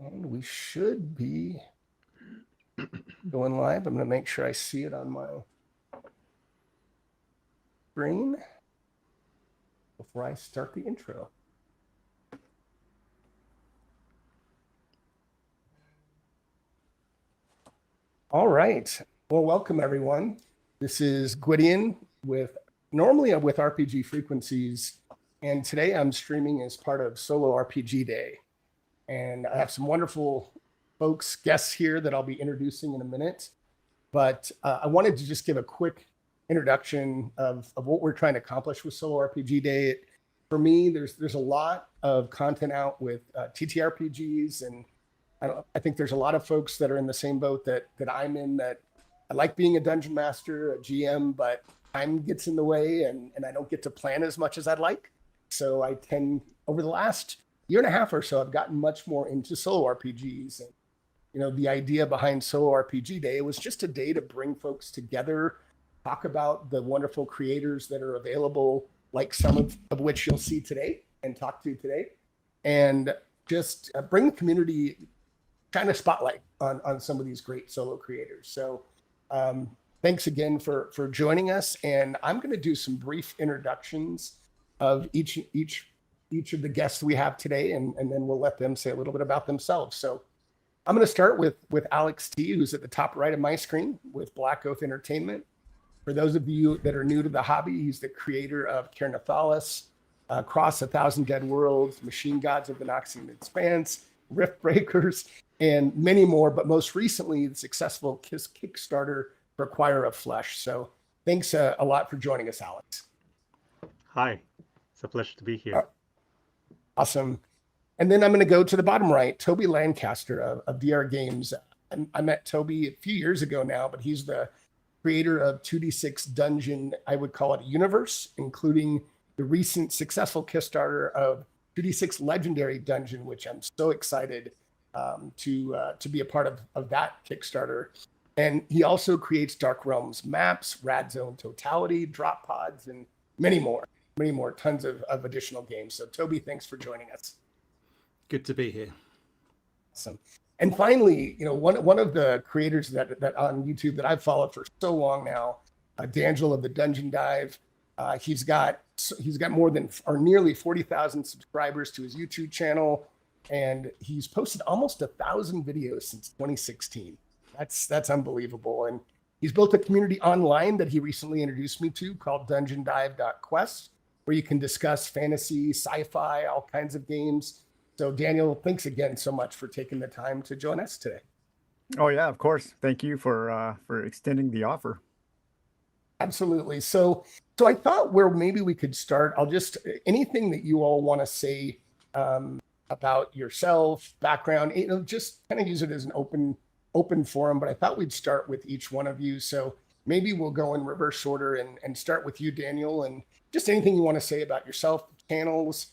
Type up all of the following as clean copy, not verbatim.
And we should be going live. I'm going to make sure I see it on my screen before I start the intro. All right. Well, welcome everyone. This is Gwydion normally with RPG Frequencies, and today I'm streaming as part of Solo RPG Day. And I have some wonderful folks, guests here that I'll be introducing in a minute. But I wanted to just give a quick introduction of what we're trying to accomplish with Solo RPG Day. For me, there's a lot of content out with TTRPGs, and I think there's a lot of folks that are in the same boat that I'm in, that I like being a dungeon master, a GM, but time gets in the way and I don't get to plan as much as I'd like. So I tend, over the last year and a half or so, I've gotten much more into solo RPGs. And, you know, the idea behind Solo RPG Day was just a day to bring folks together, talk about the wonderful creators that are available, like some of which you'll see today and talk to today, and just bring the community kind of spotlight on some of these great solo creators. So thanks again for joining us. And I'm going to do some brief introductions of each of the guests we have today, and then we'll let them say a little bit about themselves. So I'm going to start with Alex T, who's at the top right of my screen with Blackoath Entertainment. For those of you that are new to the hobby, he's the creator of Carnithalis, Cross 1,000 Dead Worlds, Machine Gods of the Noxian Expanse, Rift Breakers, and many more, but most recently, the successful Kickstarter for Choir of Flesh. So thanks a lot for joining us, Alex. Hi, it's a pleasure to be here. Awesome. And then I'm going to go to the bottom right, Toby Lancaster of DR Games. I met Toby a few years ago now, but he's the creator of 2D6 Dungeon, I would call it a universe, including the recent successful Kickstarter of 2D6 Legendary Dungeon, which I'm so excited to be a part of that Kickstarter. And he also creates Dark Realms maps, Rad Zone Totality, Drop Pods, and many more, tons of additional games. So Toby, thanks for joining us. Good to be here. Awesome. And finally, you know, one of the creators that on YouTube that I've followed for so long now, D'Angelo of the Dungeon Dive. He's got more than or nearly 40,000 subscribers to his YouTube channel, and he's posted almost 1,000 videos since 2016. That's unbelievable. And he's built a community online that he recently introduced me to called DungeonDive.quest, where you can discuss fantasy, sci-fi, all kinds of games. So Daniel, thanks again so much for taking the time to join us today. Oh yeah, of course. Thank you for extending the offer. Absolutely. So I thought where maybe we could start, anything that you all want to say about yourself, background, you know, just kind of use it as an open forum, but I thought we'd start with each one of you. So maybe we'll go in reverse order and start with you, Daniel, and just anything you want to say about yourself, channels,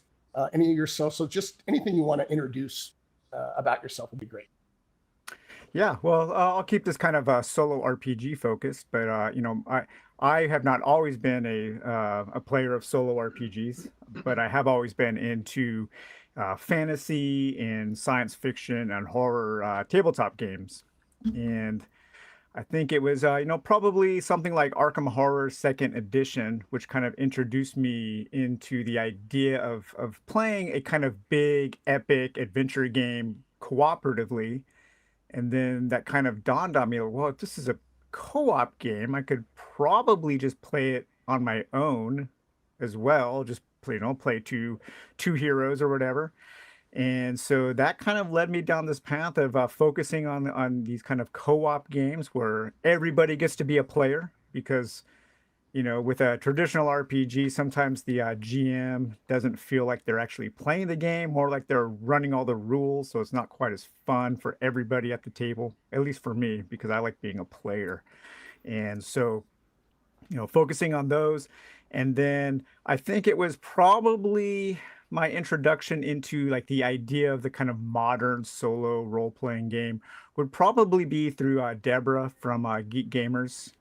any of your social, just anything you want to introduce about yourself would be great. Yeah, well, I'll keep this kind of solo RPG focused, but you know, I have not always been a player of solo RPGs, but I have always been into fantasy and science fiction and horror tabletop games. And I think it was, you know, probably something like Arkham Horror Second Edition, which kind of introduced me into the idea of playing a kind of big, epic adventure game cooperatively. And then that kind of dawned on me, well, if this is a co-op game, I could probably just play it on my own as well, just play, you know, play two heroes or whatever. And so that kind of led me down this path of focusing on these kind of co-op games where everybody gets to be a player, because, you know, with a traditional RPG, sometimes the GM doesn't feel like they're actually playing the game, more like they're running all the rules. So it's not quite as fun for everybody at the table, at least for me, because I like being a player. And so, you know, focusing on those. And then I think it was probably my introduction into like the idea of the kind of modern solo role-playing game would probably be through Deborah from Geek Gamers,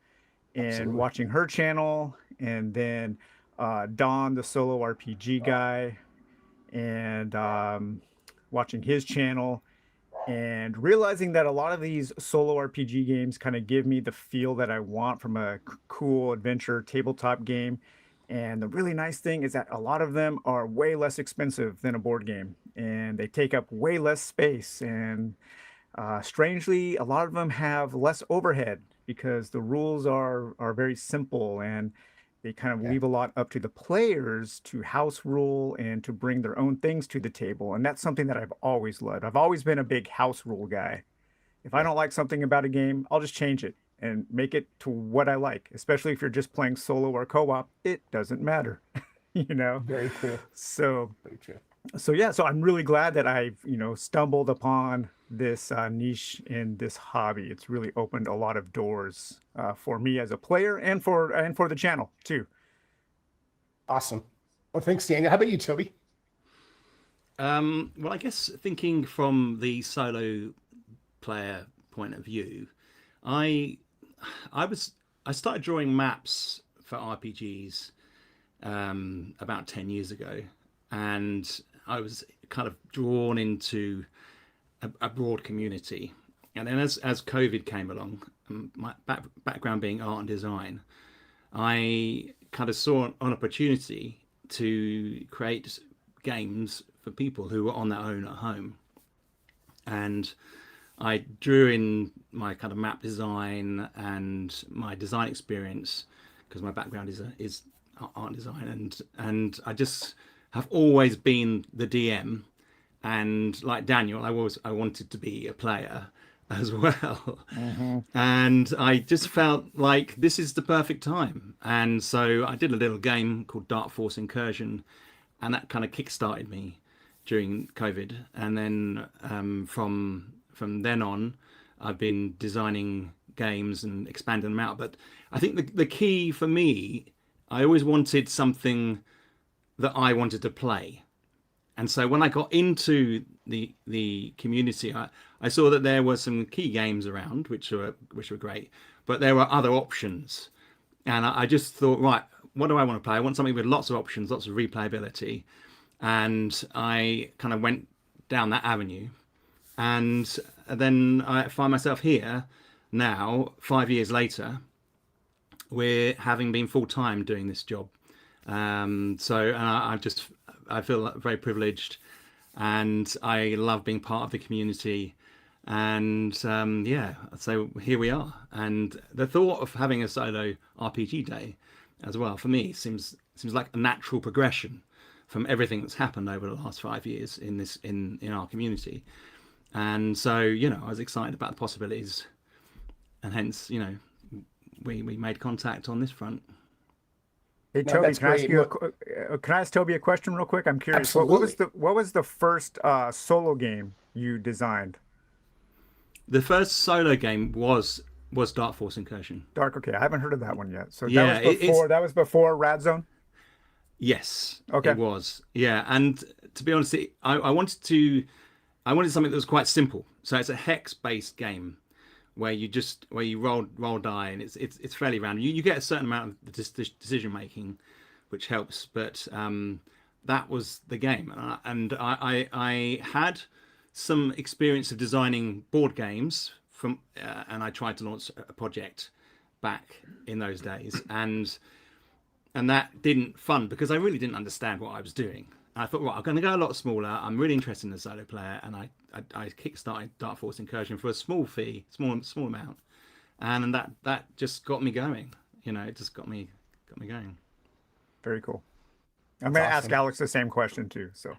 and Absolutely. watching her channel, and then Don, the solo RPG guy, and watching his channel. and realizing that a lot of these solo RPG games kind of give me the feel that I want from a cool adventure tabletop game. And the really nice thing is that a lot of them are way less expensive than a board game, and they take up way less space. And strangely, a lot of them have less overhead because the rules are very simple, and they kind of Yeah. leave a lot up to the players to house rule and to bring their own things to the table. And that's something that I've always loved. I've always been a big house rule guy. If I Yeah. don't like something about a game, I'll just change it and make it to what I like. Especially if you're just playing solo or co-op, it doesn't matter, you know. Very true. So Very true. so I'm really glad that I've stumbled upon this niche in this hobby. It's really opened a lot of doors for me as a player and for the channel too. Awesome. Well, thanks, Daniel. How about you, Toby? Well, I guess thinking from the solo player point of view, I I started drawing maps for RPGs about 10 years ago, and I was kind of drawn into a broad community. And then as COVID came along, my background being art and design, I kind of saw an opportunity to create games for people who were on their own at home. And I drew in my kind of map design and my design experience, because my background is art design, and I just have always been the DM. And like Daniel, I wanted to be a player as well. And I just felt like this is the perfect time. And so I did a little game called Dark Force Incursion, and that kind of kickstarted me during COVID. And then from then on, I've been designing games and expanding them out. But I think the key for me, I always wanted something that I wanted to play. And so when I got into the community, I saw that there were some key games around, which were great, but there were other options. And I just thought, right, what do I want to play? I want something with lots of options, lots of replayability. And I kind of went down that avenue. And then I find myself here now, 5 years later, we're having been full time doing this job. So I feel very privileged, and I love being part of the community. And yeah, so here we are. And the thought of having a solo RPG day as well, for me, seems like a natural progression from everything that's happened over the last 5 years in our community. And so, I was excited about the possibilities, and hence, we made contact on this front. Hey No, Toby, that's can I ask great. you Look, can I ask Toby a question real quick? I'm curious. What was absolutely. the first solo game you designed? The first solo game was Dark Force Incursion. Dark. Okay, I haven't heard of that one yet. So Yeah, that was before Rad Zone. yes, Okay. it was. Yeah, and to be honest, I wanted something that was quite simple. So it's a hex-based game where you roll die, and it's fairly random. You get a certain amount of decision making, which helps, but that was the game. And I had some experience of designing board games and I tried to launch a project back in those days, and that didn't fund because I really didn't understand what I was doing. And I thought, right, I'm going to go a lot smaller. I'm really interested in the solo player, and I kickstarted Dark Force Incursion for a small fee, small amount, and that just got me going. It just got me going. Very cool. I'm That's going to ask awesome. Alex the same question too. So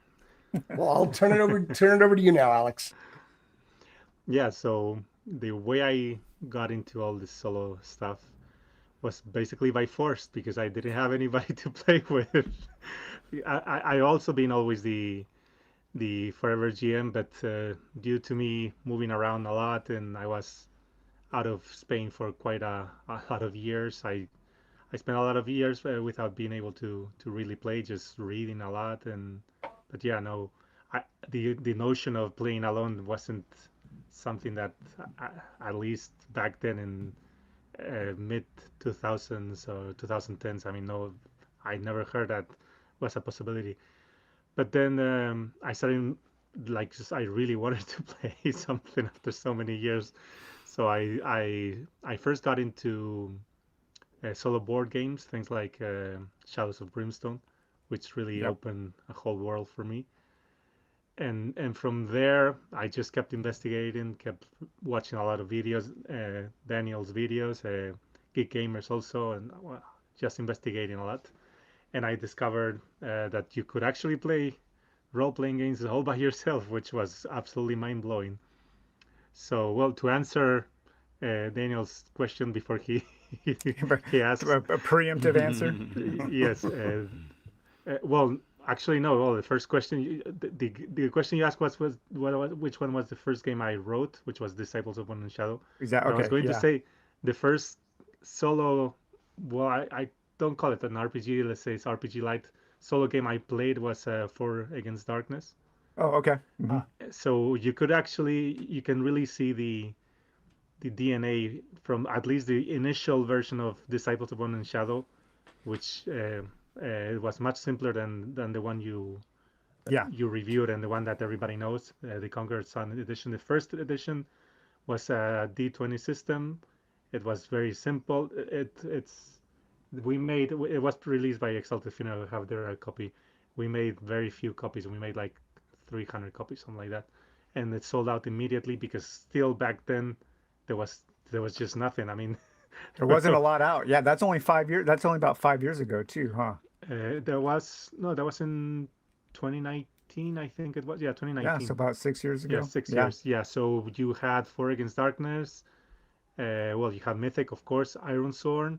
Well, I'll turn it over to you now, Alex. Yeah, so the way I got into all this solo stuff was basically by force because I didn't have anybody to play with. I also been always the forever GM, but due to me moving around a lot and I was out of Spain for quite a lot of years, I spent a lot of years without being able to really play, just reading a lot. But yeah, no, the notion of playing alone wasn't something that at least back then in mid 2000s or 2010s. I mean, no, I never heard that was a possibility. But then I started like just I really wanted to play something after so many years. So I first got into solo board games, things like Shadows of Brimstone, which really Yep. opened a whole world for me. And from there, I just kept investigating, kept watching a lot of videos, Daniel's videos, Geek Gamers also, and well, just investigating a lot. And I discovered that you could actually play role-playing games all by yourself, which was absolutely mind-blowing. So, well, to answer Daniel's question before he he asks, A preemptive answer. yes. Well, actually, no. Well, the first question, the question you asked was which one was the first game I wrote, which was Disciples of One and Shadow. Is that But I was okay? going to Yeah. say the first solo. Well, I don't call it an RPG. Let's say it's RPG light solo game I played was For Against Darkness. Oh, okay. Hmm. So you could actually you can really see the DNA from at least the initial version of Disciples of One and Shadow, which was much simpler than the one Yeah. you reviewed and the one that everybody knows, the Conquered Sun edition. The first edition was a D20 system. It was very simple. It's we made it was released by Exalted Funeral. Have their copy. We made very few copies. We made like 300 copies, something like that, and it sold out immediately because still back then there was just nothing. I mean, There wasn't a lot out. Yeah, that's only 5 years. That's only about 5 years ago too, huh? there was no, that was in 2019, I think it was. Yeah, Yeah, so 2019. about 6 years Yeah, ago. 6 years. Yeah, so you had For Against Darkness. Well, you had Mythic, of course, Iron Sword,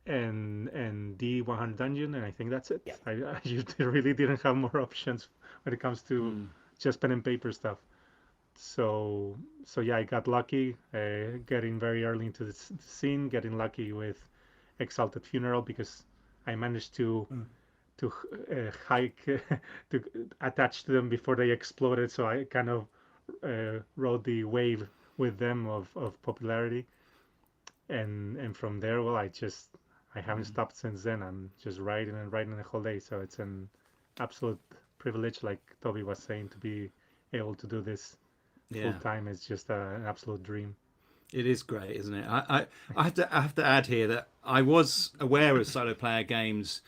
and D100 Dungeon, and I think that's it. Yeah. You really didn't have more options when it comes to just pen and paper stuff. So yeah, I got lucky getting very early into the scene, getting lucky with Exalted Funeral because I managed to hike to attach to them before they exploded. So I kind of rode the wave with them of popularity, and from there, well, I haven't stopped since then. I'm just writing and writing the whole day. So it's an absolute privilege, like Toby was saying, to be able to do this full Yeah, time. It's just an absolute dream. it is great, isn't it? I have to add here that I was aware of solo player games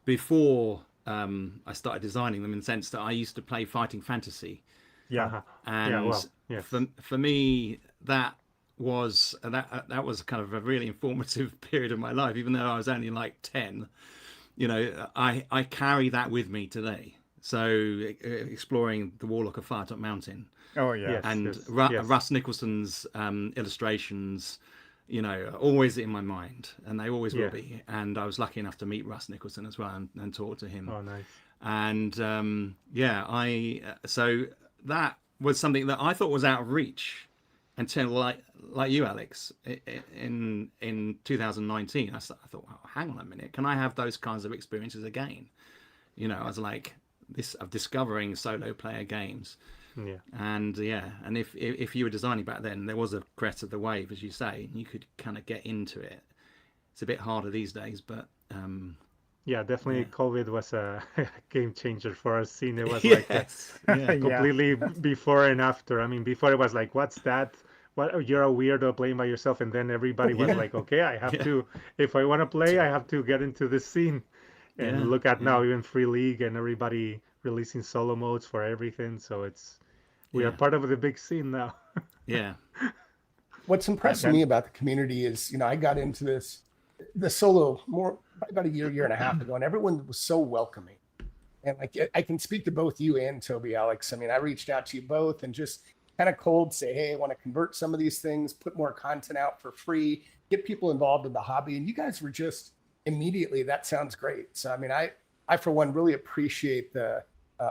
before I started designing them, in the sense that I used to play fighting fantasy, Yeah. Uh-huh. and Yeah, well, yes. for me that was kind of a really informative period of my life, even though I was only like 10. You know, I carry that with me today. So exploring the Warlock of Firetop Mountain Oh yeah. Yes. and Yes. Russ Nicholson's illustrations, you know, are always in my mind, and they always Yeah. will be. And I was lucky enough to meet Russ Nicholson as well and talk to him. Oh, nice. And yeah, so that was something that I thought was out of reach until like you, Alex, in 2019. I thought, oh, hang on a minute, can I have those kinds of experiences again? You know, I was like this of discovering solo player games. Yeah. And yeah, and if you were designing back then, there was a crest of the wave, as you say, and you could kind of get into it. It's a bit harder these days, but Yeah, definitely. Yeah. COVID was a game changer for our scene. It was like yes, yeah, Yeah. completely before and after. I mean, before it was like, what's that? What, you're a weirdo playing by yourself, and then everybody was Yeah. like, okay, I have Yeah. to, if I want to play, I have to get into this scene. And Yeah, look at yeah. now, even Free League and everybody releasing solo modes for everything. So we are Yeah. part of the big scene now. Yeah, What's impressed me about the community is, I got into the solo more about a year and a half ago, and everyone was so welcoming. And like, I can speak to both you and Toby, Alex. I mean, I reached out to you both and just kind of cold say, hey, I want to convert some of these things, put more content out for free, get people involved in the hobby. And you guys were just immediately, that sounds great. So, I mean, I for one, really appreciate the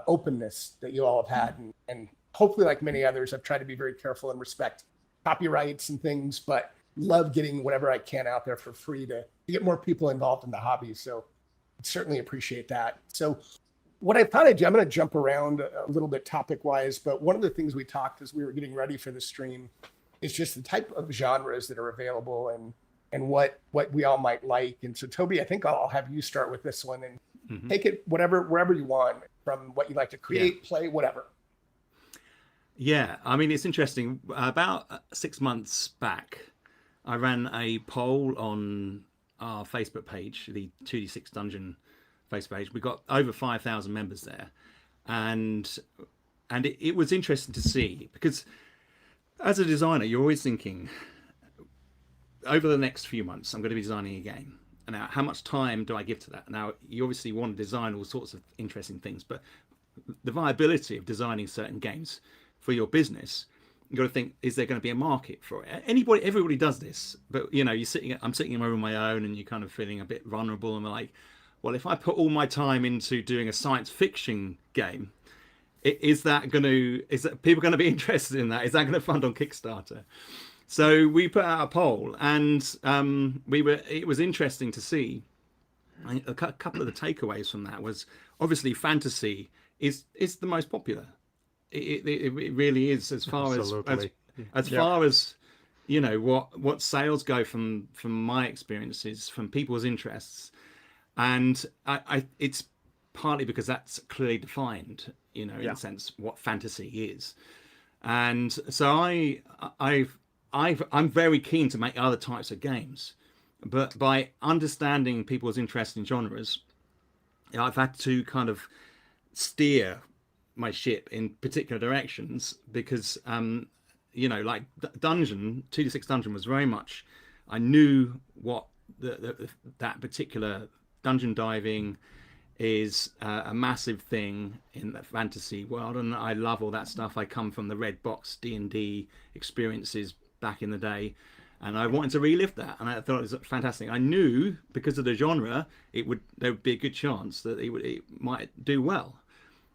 openness that you all have had. And hopefully, like many others, I've tried to be very careful and respect copyrights and things, but love getting whatever I can out there for free to get more people involved in the hobby. So certainly appreciate that. So what I thought I'd do, I'm going to jump around a little bit topic wise, but one of the things we talked as we were getting ready for the stream is just the type of genres that are available and what we all might like. And so Toby, I think I'll have you start with this one and take it wherever you want, from what you like to create, play, whatever. Yeah, I mean, it's interesting. About 6 months back, I ran a poll on our Facebook page, the 2D6 Dungeon Facebook page. We got over 5,000 members there, and it was interesting to see because as a designer, you're always thinking over the next few months, I'm going to be designing a game. And now, how much time do I give to that? Now, you obviously want to design all sorts of interesting things, but the viability of designing certain games for your business, you got to think: is there going to be a market for it? Everybody does this, but I'm sitting in my room on my own, and you're kind of feeling a bit vulnerable, and I'm like, well, if I put all my time into doing a science fiction game, is that people going to be interested in that? Is that going to fund on Kickstarter? So we put out a poll, and it was interesting to see. A couple of the takeaways from that was obviously fantasy is the most popular. It really is, as far Absolutely. as far as what sales go from my experiences, from people's interests, and it's partly because that's clearly defined, in a sense, what fantasy is. And so I'm very keen to make other types of games, but by understanding people's interest in genres, I've had to kind of steer my ship in particular directions because, like Dungeon 2D6 Dungeon was very much, I knew what that particular dungeon diving is a massive thing in the fantasy world, and I love all that stuff. I come from the red box D&D experiences back in the day, and I wanted to relive that, and I thought it was fantastic. I knew because of the genre there would be a good chance that it might do well,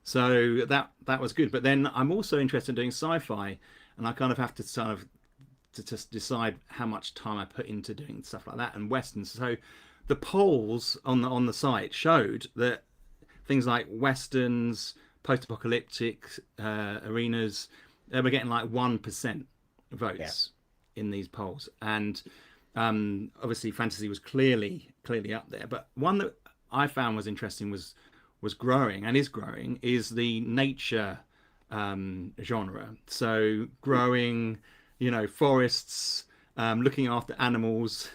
so that was good. But then I'm also interested in doing sci-fi, and I kind of have to to just decide how much time I put into doing stuff like that and westerns. So the polls on the site showed that things like westerns, post-apocalyptic arenas, they were getting like 1% votes in these polls, and obviously fantasy was clearly up there. But one that I found was interesting was growing and is growing is the nature genre. So growing, forests, looking after animals.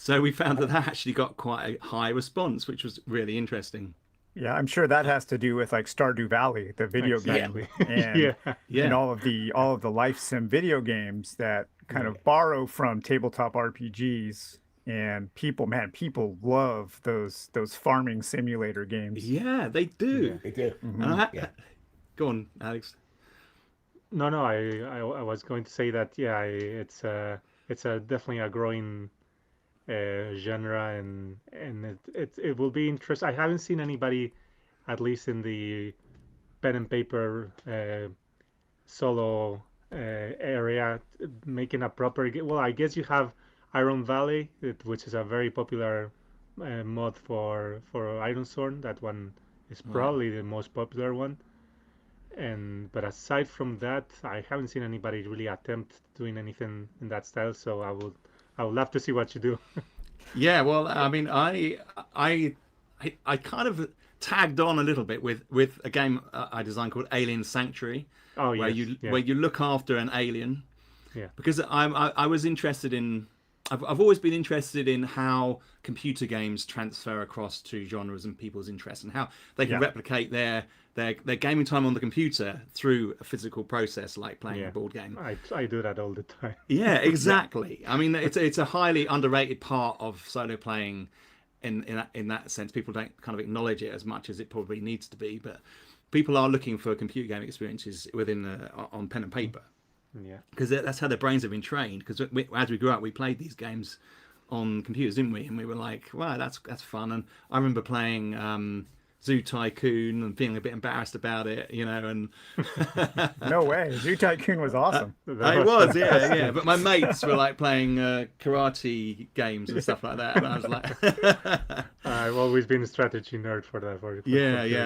So we found that actually got quite a high response, which was really interesting. Yeah, I'm sure that has to do with like Stardew Valley, the video game, and Yeah. all of the life sim video games that kind of borrow from tabletop RPGs. And people love those farming simulator games. Yeah, they do. Yeah, they do. And go on, Alex. No, I was going to say that it's a definitely a growing genre, and it will be interesting. I haven't seen anybody, at least in the pen and paper solo area, making a proper game. Well, I guess you have Iron Valley, which is a very popular mod for Ironsworn. That one is probably the most popular one. But aside from that, I haven't seen anybody really attempt doing anything in that style. So I would love to see what you do. Yeah, well, I mean, I kind of tagged on a little bit with a game I designed called Alien Sanctuary, where you look after an alien. Yeah. Because I was interested in. I've always been interested in how computer games transfer across to genres and people's interests, and how they can replicate their gaming time on the computer through a physical process like playing a board game. I do that all the time. Yeah, exactly. I mean, it's a highly underrated part of solo playing. In that sense, people don't kind of acknowledge it as much as it probably needs to be, but people are looking for computer game experiences on pen and paper. Yeah, because that's how their brains have been trained. Because as we grew up, we played these games on computers, didn't we? And we were like, wow, that's fun. And I remember playing Zoo Tycoon and feeling a bit embarrassed about it, and No way, Zoo Tycoon was awesome. It was, yeah. But my mates were like playing karate games and stuff like that, and I was like, I've always been a strategy nerd for that.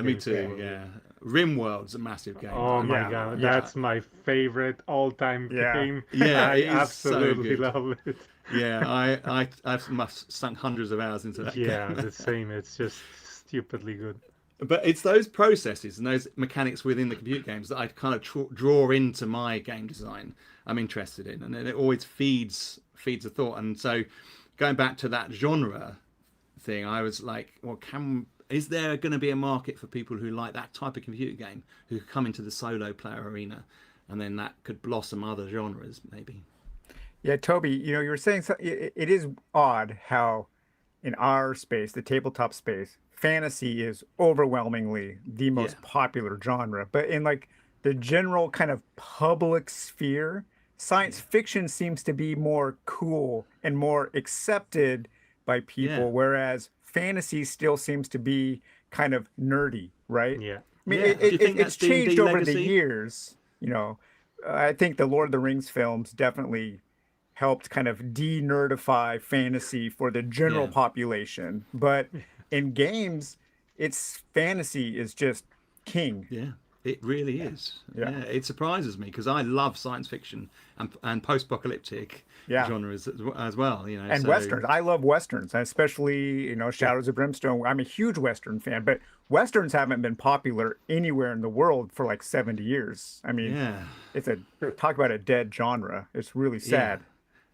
Me too. Yeah, RimWorld's a massive game. Oh my god, that's my favorite all-time game. Yeah, I absolutely love it. Yeah, I've sunk hundreds of hours into that game. Yeah, the same. It's just stupidly good. But it's those processes and those mechanics within the computer games that I kind of draw into my game design. I'm interested in, and it always feeds a thought. And so, going back to that genre thing, I was like, well, is there going to be a market for people who like that type of computer game who come into the solo player arena, and then that could blossom other genres maybe. Yeah, Toby, you were saying it is odd how in our space, the tabletop space, fantasy is overwhelmingly the most popular genre. But in like the general kind of public sphere, science fiction seems to be more cool and more accepted by people, whereas fantasy still seems to be kind of nerdy, right? Yeah. I mean, it's D&D changed over the legacy? years. I think the Lord of the Rings films definitely helped kind of de-nerdify fantasy for the general population. But in games, fantasy is just king. Yeah, it really is. Yeah. It surprises me because I love science fiction and post-apocalyptic genres as well. And westerns. I love westerns, especially Shadows of Brimstone. I'm a huge western fan, but westerns haven't been popular anywhere in the world for like 70 years. I mean, it's talk about a dead genre. It's really sad.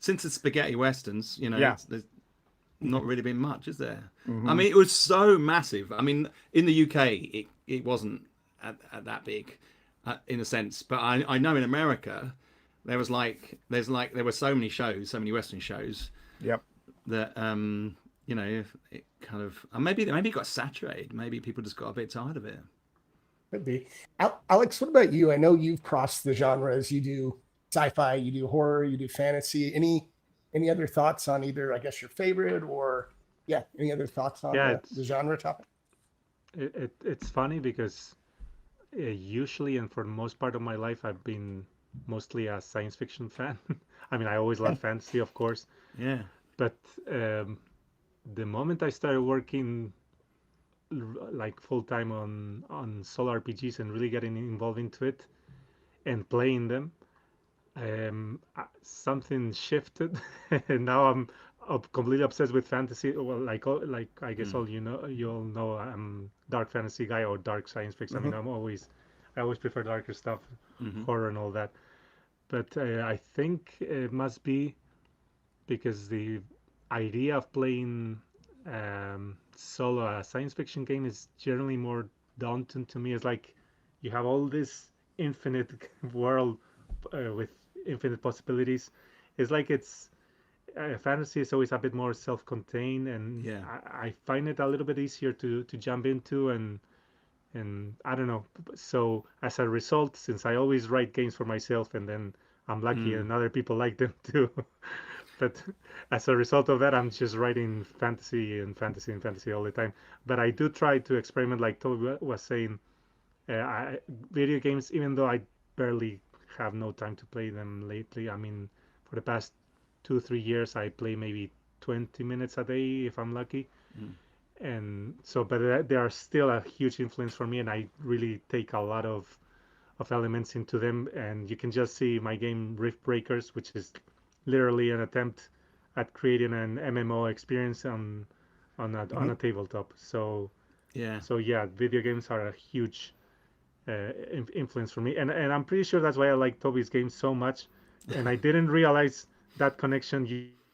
Since the spaghetti westerns, there's not really been much, is there? Mm-hmm. I mean, it was so massive. I mean, in the UK, it wasn't at that big, in a sense. But I know in America, there were so many shows, so many Western shows. Yep. That it kind of maybe it got saturated. Maybe people just got a bit tired of it. Could be. Alex, what about you? I know you've crossed the genres. You do sci-fi, you do horror, you do fantasy. Any other thoughts on either, I guess, your favorite or any other thoughts on the genre topic? It's funny because usually and for the most part of my life I've been mostly a science fiction fan. I mean, I always loved fantasy, of course. Yeah. But the moment I started working like full time on solo RPGs and really getting involved into it and playing them, something shifted, and now I'm completely obsessed with fantasy. Well, like I guess you all know I'm dark fantasy guy or dark science fiction. I mean, I always prefer darker stuff, horror and all that. But I think it must be because the idea of playing solo a science fiction game is generally more daunting to me. It's like you have all this infinite world with infinite possibilities. It's like fantasy is always a bit more self-contained, and I find it a little bit easier to jump into, and I don't know. So as a result, since I always write games for myself, and then I'm lucky and other people like them too, but as a result of that, I'm just writing fantasy and fantasy and fantasy all the time. But I do try to experiment, like Toby was saying. Video games, even though I barely have no time to play them lately. I mean, for the past 2-3 years, I play maybe 20 minutes a day if I'm lucky. And so, but they are still a huge influence for me, and I really take a lot of elements into them. And you can just see my game Rift Breakers, which is literally an attempt at creating an MMO experience on a tabletop. So video games are a huge influence for me, and I'm pretty sure that's why I like Toby's games so much. And I didn't realize that connection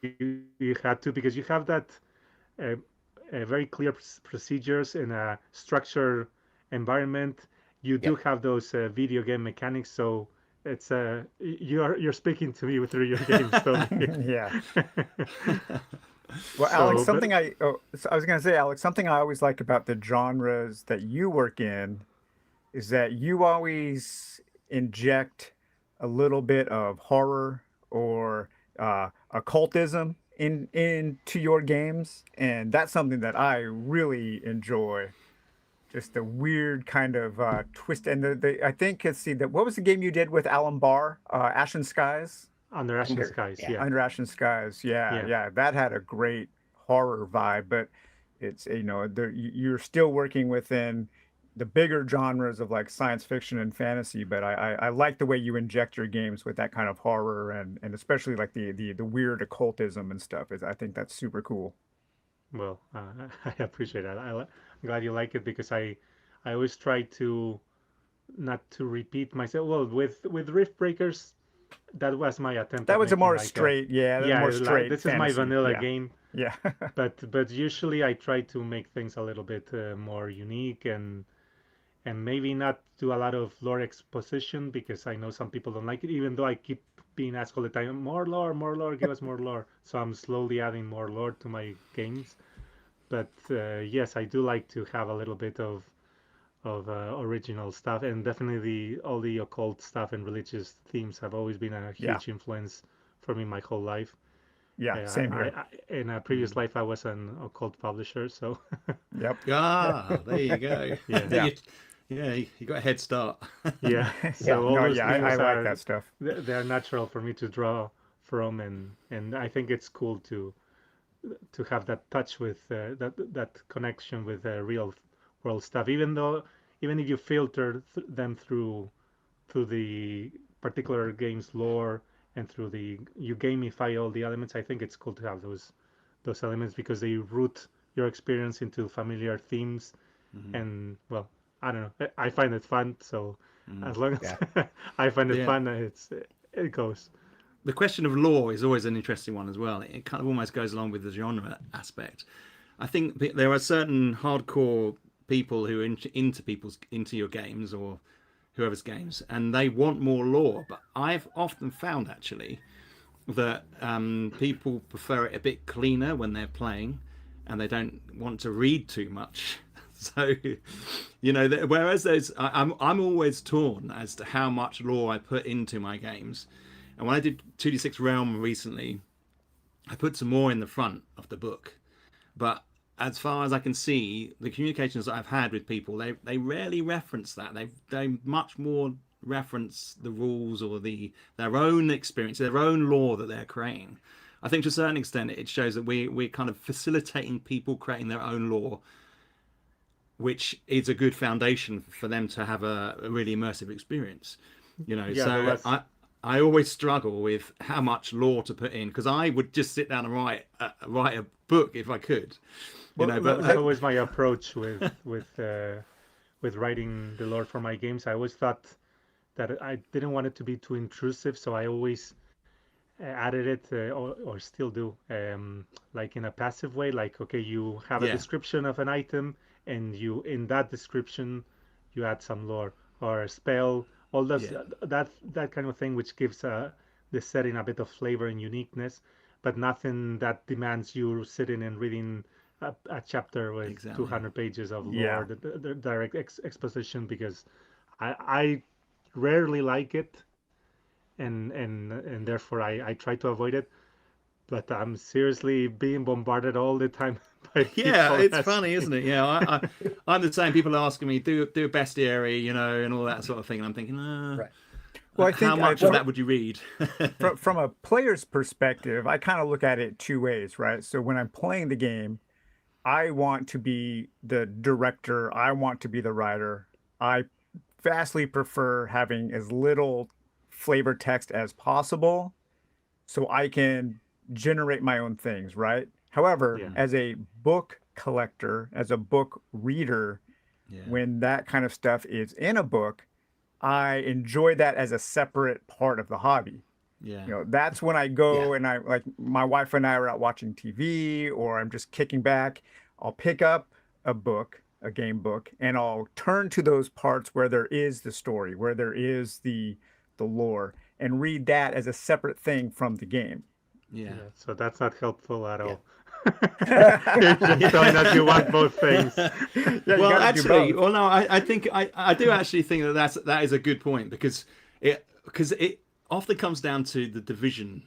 you had to, because you have that very clear procedures in a structured environment. You do have those video game mechanics, so it's you're speaking to me through your games, Toby. Yeah. Well, Alex, I was going to say, Alex, something I always like about the genres that you work in is that you always inject a little bit of horror or occultism into your games, and that's something that I really enjoy. Just the weird kind of twist, and I think what was the game you did with Alan Barr, Ashen Skies? Under Ashen Skies, Under Ashen Skies, yeah. That had a great horror vibe, but it's you're still working within the bigger genres of like science fiction and fantasy. But I like the way you inject your games with that kind of horror and especially like the weird occultism and stuff. I think that's super cool. Well, I appreciate that. I'm glad you like it, because I I always try to not to repeat myself. Well, with Rift Breakers, that was my attempt That at was a making more like straight, yeah, that was more like straight this is my fantasy. vanilla Yeah. game. Yeah. But usually I try to make things a little bit more unique and maybe not do a lot of lore exposition because I know some people don't like it, even though I keep being asked all the time, more lore, give us more lore. So I'm slowly adding more lore to my games. But yes, I do like to have a little bit of original stuff, and definitely all the occult stuff and religious themes have always been a Yeah. huge influence for me my whole life. Yeah. Same here. In a previous life, I was an occult publisher, so Yep. Ah, there you go. yeah. Yeah. You got a head start. Yeah. Yeah. So all No, those yeah, I themes like are that stuff. they're natural for me to draw from, and I think it's cool to have that touch with that connection with real world stuff, even if you filter them through the particular game's lore and through you gamify all the elements. I think it's cool to have those elements because they root your experience into familiar themes. And well, I don't know, I find it fun, so as long as I find it Yeah. fun, it goes. The question of lore is always an interesting one as well. It kind of almost goes along with the genre aspect. I think there are certain hardcore people who are into your games or whoever's games, and they want more lore. But I've often found actually that people prefer it a bit cleaner when they're playing, and they don't want to read too much. So, whereas I'm always torn as to how much lore I put into my games. And when I did 2D6 Realm recently, I put some more in the front of the book. But as far as I can see, the communications that I've had with people, they rarely reference that. They much more reference the rules or their own experience, their own lore that they're creating. I think to a certain extent it shows that we're kind of facilitating people creating their own lore, which is a good foundation for them to have a really immersive experience. Yeah, so I always struggle with how much lore to put in because I would just sit down and write a book if I could. Well, But that's always my approach with writing the lore for my games. I always thought that I didn't want it to be too intrusive, so I always added it or still do, like in a passive way. Like, okay, you have a description of an item, and in that description you add some lore or a spell, all that kind of thing, which gives the setting a bit of flavor and uniqueness, but nothing that demands you sitting and reading a chapter with 200 pages of lore, the direct exposition, because I rarely like it, and therefore I try to avoid it. But I'm seriously being bombarded all the time by people. It's funny, isn't it? I'm the same. People are asking me do a bestiary, and all that sort of thing, and I'm thinking, Right. Well, I think how much of that would you read? from a player's perspective, I kind of look at it two ways, right? So when I'm playing the game, I want to be the director, I want to be the writer. I vastly prefer having as little flavor text as possible so I can generate my own things, right? However, as a book collector, as a book reader, when that kind of stuff is in a book, I enjoy that as a separate part of the hobby. That's when I go and I, like, my wife and I are out watching TV, or I'm just kicking back. I'll pick up a book, a game book, and I'll turn to those parts where there is the story, where there is the lore, and read that as a separate thing from the game. So that's not helpful at all. You're just telling us you want both things. Well, actually, no, I think I do actually think that is a good point, because it often comes down to the division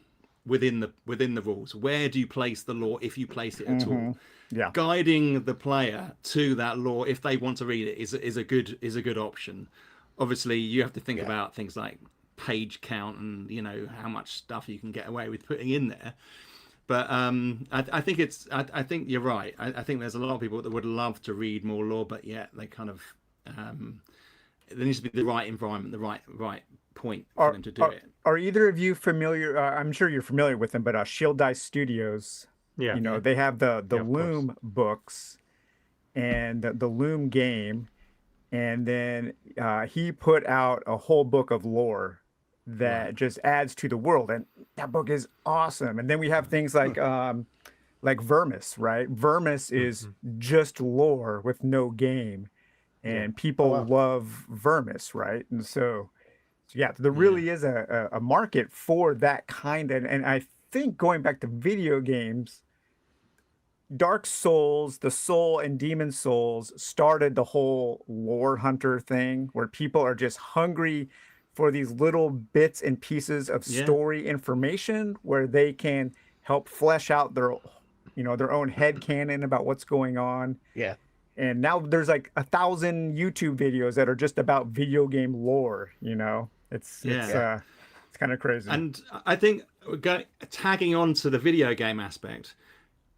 within the rules. Where do you place the lore, if you place it at all? Guiding the player to that lore, if they want to read it, is a good option. Obviously, you have to think about things like page count and how much stuff you can get away with putting in there. But I think I think you're right. I think there's a lot of people that would love to read more lore, but yet they kind of there needs to be the right environment, the right point for them to do it. Are either of you familiar? I'm sure you're familiar with them, but Shield Dice Studios. They have the Loom books and the Loom game. and then he put out a whole book of lore that Right. just adds to the world, and that book is awesome. And then we have things like Vermis, right? Vermis is Hmm. just lore with no game, Yeah. and Oh, people wow. love Vermis, right? And so yeah, there Yeah. really is a market for that kind. And I think going back to video games, Dark Souls, the Soul and Demon Souls started the whole lore hunter thing where people are just hungry for these little bits and pieces of Yeah. story information where they can help flesh out their own head canon about what's going on. Yeah. And now there's like 1,000 YouTube videos that are just about video game lore, you know. It's it's Yeah. uh it's kind of crazy. And I think tagging on to the video game aspect,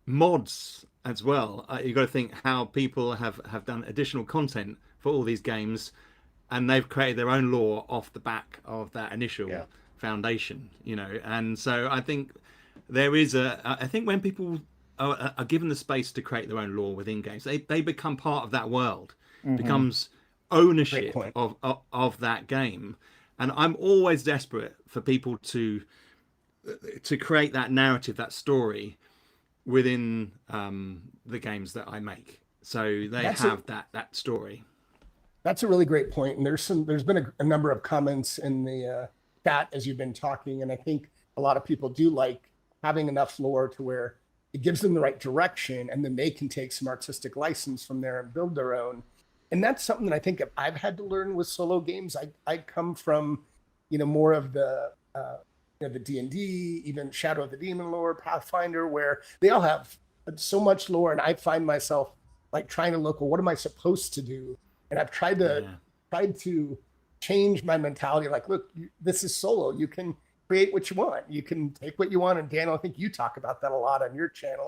mods as well. You've got to think how people have done additional content for all these games, and they've created their own lore off the back of that initial Yeah. foundation, you know. And so I think there is I think when people are given the space to create their own lore within games, they become part of that world, Hmm. becomes Great ownership point. of that game. And I'm always desperate for people to create that narrative, that story within the games that I make, so they That's have that story. That's a really great point. And there's been a number of comments in the chat as you've been talking. And I think a lot of people do like having enough lore to where it gives them the right direction, and then they can take some artistic license from there and build their own. And that's something that I think I've had to learn with solo games. I come from, more of the D&D, even Shadow of the Demon lore, Pathfinder, where they all have so much lore, and I find myself like trying to look, well, what am I supposed to do? And I've Yeah. tried to change my mentality. Like, look, this is solo. You can create what you want. You can take what you want. And Daniel, I think you talk about that a lot on your channel.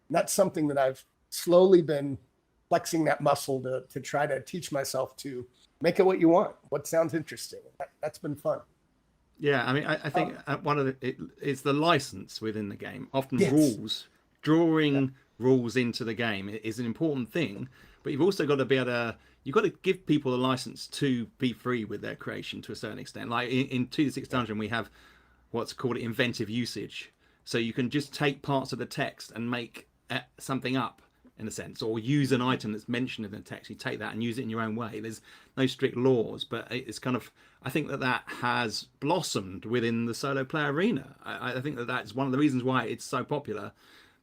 And that's something that I've slowly been flexing that muscle to try to teach myself to make it what you want. What sounds interesting. That's been fun. Yeah, I mean, I think one of it's the license within the game. Often Yes. rules, drawing rules into the game is an important thing, but you've also got to be able to. You've got to give people a license to be free with their creation to a certain extent. Like in 2D6 Dungeon, we have what's called inventive usage. So you can just take parts of the text and make something up in a sense, or use an item that's mentioned in the text. You take that and use it in your own way. There's no strict laws, but it's kind of, I think that has blossomed within the solo player arena. I think that's one of the reasons why it's so popular.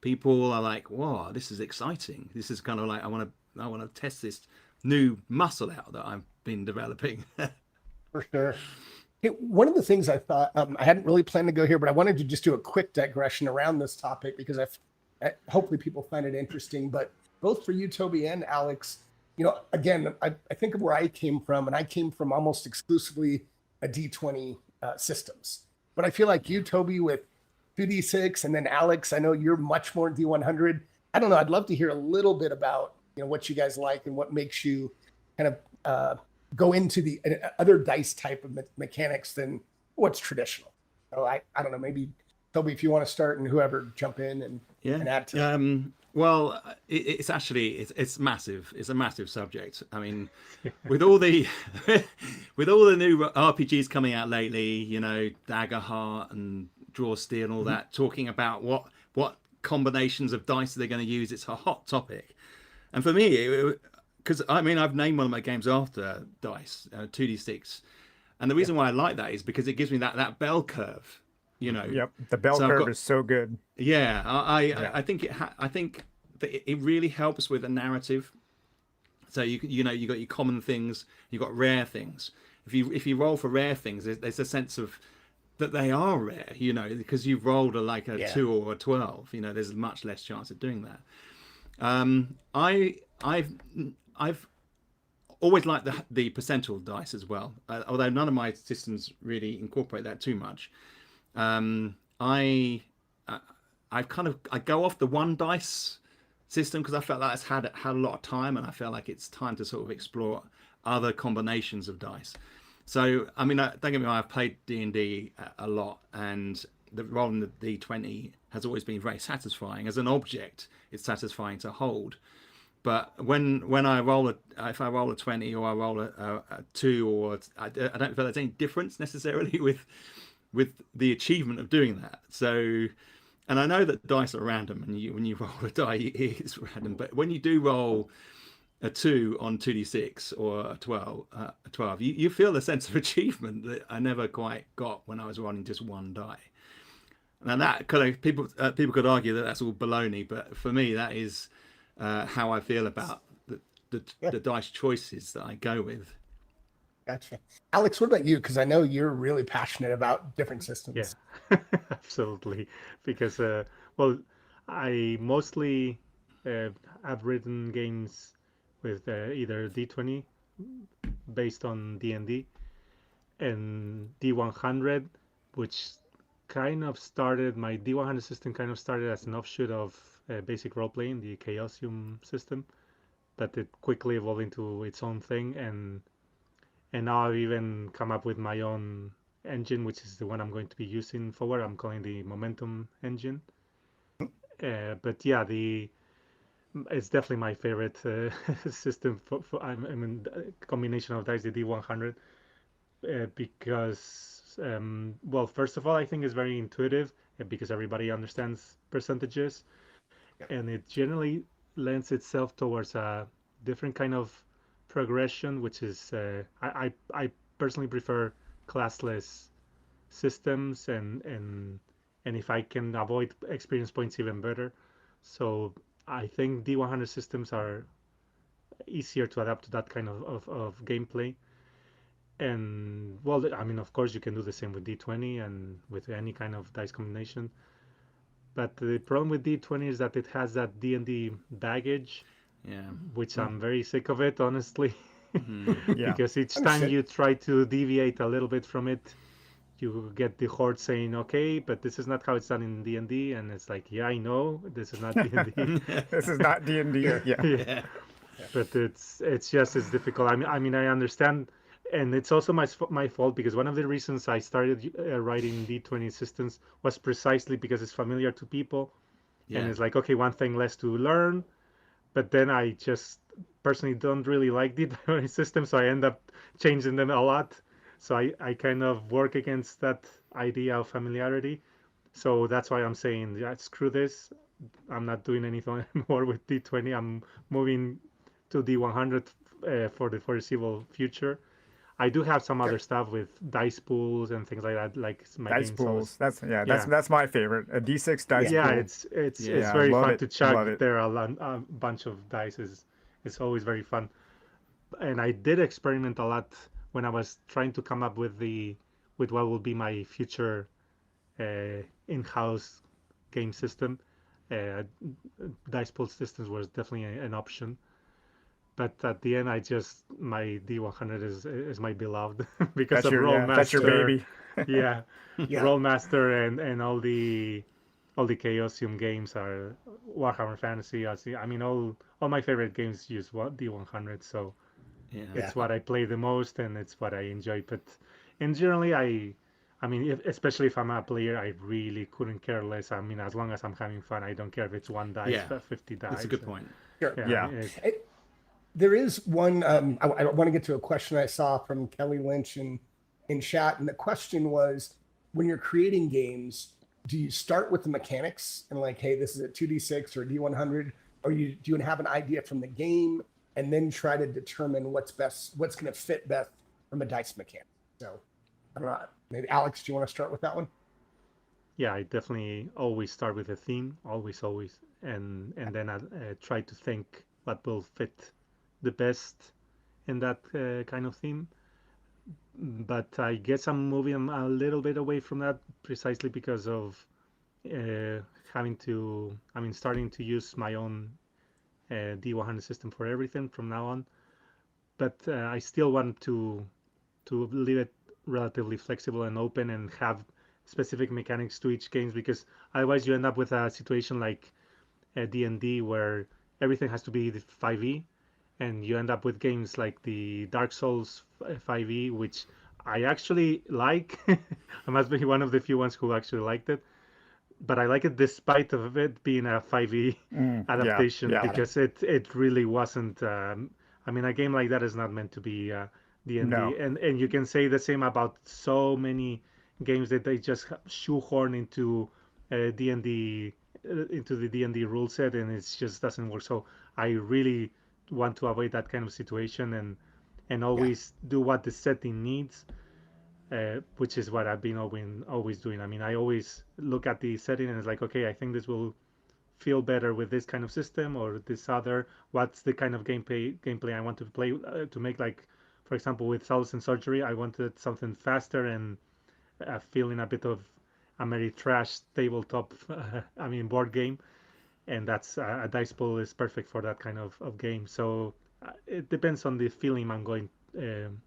People are like, "Wow, this is exciting. This is kind of like I want to test this new muscle out that I've been developing." For sure. Hey, one of the things I thought, I hadn't really planned to go here, but I wanted to just do a quick digression around this topic because hopefully people find it interesting. But both for you, Toby, and Alex, again, I think of where I came from, and I came from almost exclusively a D20 systems. But I feel like you, Toby, with 2D6, and then Alex, I know you're much more D100. I don't know. I'd love to hear a little bit about what you guys like and what makes you kind of go into the other dice type of mechanics than what's traditional. So I don't know, maybe Toby, if you want to start, and whoever jump in and add to it. Well, it's actually it's massive. It's a massive subject. I mean, with all the with all the new RPGs coming out lately, Daggerheart and Draw Steel and all that, talking about what combinations of dice they're going to use. It's a hot topic, and for me, because I mean, I've named one of my games after dice, 2D6, and the reason why I like that is because it gives me that bell curve. Yep, the bell So curve is so good. Yeah, I think I think that it really helps with a narrative. So you got your common things, you got rare things. If you roll for rare things, there's a sense of that they are rare, because you've rolled a 2 or a 12. There's much less chance of doing that. I've always liked the percentile dice as well, although none of my systems really incorporate that too much. I go off the one dice system because I felt like it's had a lot of time, and I feel like it's time to sort of explore other combinations of dice. So I mean, don't get me wrong, I've played D&D a lot, and the rolling the D20 has always been very satisfying as an object. It's satisfying to hold, But when I roll if I roll a 20 or I roll a 2, or I don't feel there's any difference necessarily with the achievement of doing that. So, and I know that dice are random, and when you roll a die, it is random. But when you do roll a 2 on 2d6 or a 12, you feel a sense of achievement that I never quite got when I was rolling just one die. And that kind of people could argue that that's all baloney, but for me that is how I feel about the dice choices that I go with. Gotcha. Alex, what about you? Because I know you're really passionate about different systems. Yeah, absolutely. Because well, I mostly have written games with either D20 based on D&D and D100, which kind of started, my D100 system kind of started as an offshoot of basic role playing, the Chaosium system, but it quickly evolved into its own thing, and now I've even come up with my own engine, which is the one I'm going to be using forward. I'm calling the Momentum engine. But yeah, it's definitely my favorite system I mean, combination of dice, the D100, because well, first of all, I think it's very intuitive because everybody understands percentages, and it generally lends itself towards a different kind of progression, which is I personally prefer classless systems, and if I can avoid experience points, even better. So I think D100 systems are easier to adapt to that kind of gameplay. And well, I mean, of course, you can do the same with D20 and with any kind of dice combination. But the problem with D20 is that it has that D&D baggage, Yeah. which I'm very sick of it, honestly. Yeah. Because each time you try to deviate a little bit from it, you get the horde saying, "Okay, but this is not how it's done in D&D," and it's like, "Yeah, I know this is not D&D." This is not D&D. Yeah. Yeah. But it's just as difficult. I mean, I understand, and it's also my fault, because one of the reasons I started writing D20 systems was precisely because it's familiar to people, and it's like, okay, one thing less to learn. But then I just personally don't really like D20 systems, so I end up changing them a lot. So I kind of work against that idea of familiarity. So that's why I'm saying, yeah, screw this. I'm not doing anything more with D20. I'm moving to D100 for the foreseeable future. I do have some other stuff with dice pools and things like that, like my Dice games. pools. That's my favorite. A D6 dice Yeah, pool. it's Yeah, very love fun it. to Love chug it. there a bunch of dice. It's always very fun. And I did experiment a lot when I was trying to come up with what will be my future in-house game system. Uh, Dice pool systems was definitely an option. But at the end, my D100 is my beloved because of That's your Rollmaster. baby. Yeah, Yeah. Rollmaster and all the Chaosium games are Warhammer Fantasy. I mean, all my favorite games use D100, so it's what I play the most and it's what I enjoy. But in generally, I mean, especially if I'm a player, I really couldn't care less. I mean, as long as I'm having fun, I don't care if it's one dice, 50 dice. That's a good point. Sure. Yeah. There is one. I want to get to a question I saw from Kelly Lynch in chat, and the question was, when you're creating games, do you start with the mechanics and like, hey, this is a 2d6 or D100, or do you have an idea from the game and then try to determine what's going to fit best from a dice mechanic? So, I don't know. Maybe Alex, do you want to start with that one? Yeah, I definitely always start with a theme, always, and then I try to think what will fit the best in that kind of theme. But I guess I'm moving a little bit away from that precisely because of starting to use my own D100 system for everything from now on. But I still want to leave it relatively flexible and open and have specific mechanics to each game, because otherwise you end up with a situation like D&D where everything has to be the 5e, and you end up with games like the Dark Souls 5e, which I actually like. I must be one of the few ones who actually liked it. but I like it despite of it being a 5e Yeah, adaptation yeah. because it really wasn't. I mean, a game like that is not meant to be D&D, No. and you can say the same about so many games that they just shoehorn into D&D into the D&D rule set, and it just doesn't work. So I really want to avoid that kind of situation and Yeah. always do what the setting needs, which is what I've been always doing. I mean, I always look at the setting and it's like, okay, I think this will feel better with this kind of system or this other. What's the kind of gameplay I want to play to make? Like, for example, with Solace and Surgery, I wanted something faster and feeling a bit of a very trash tabletop, I mean, board game, and that's a dice pool is perfect for that kind of game. So it depends on the feeling I'm going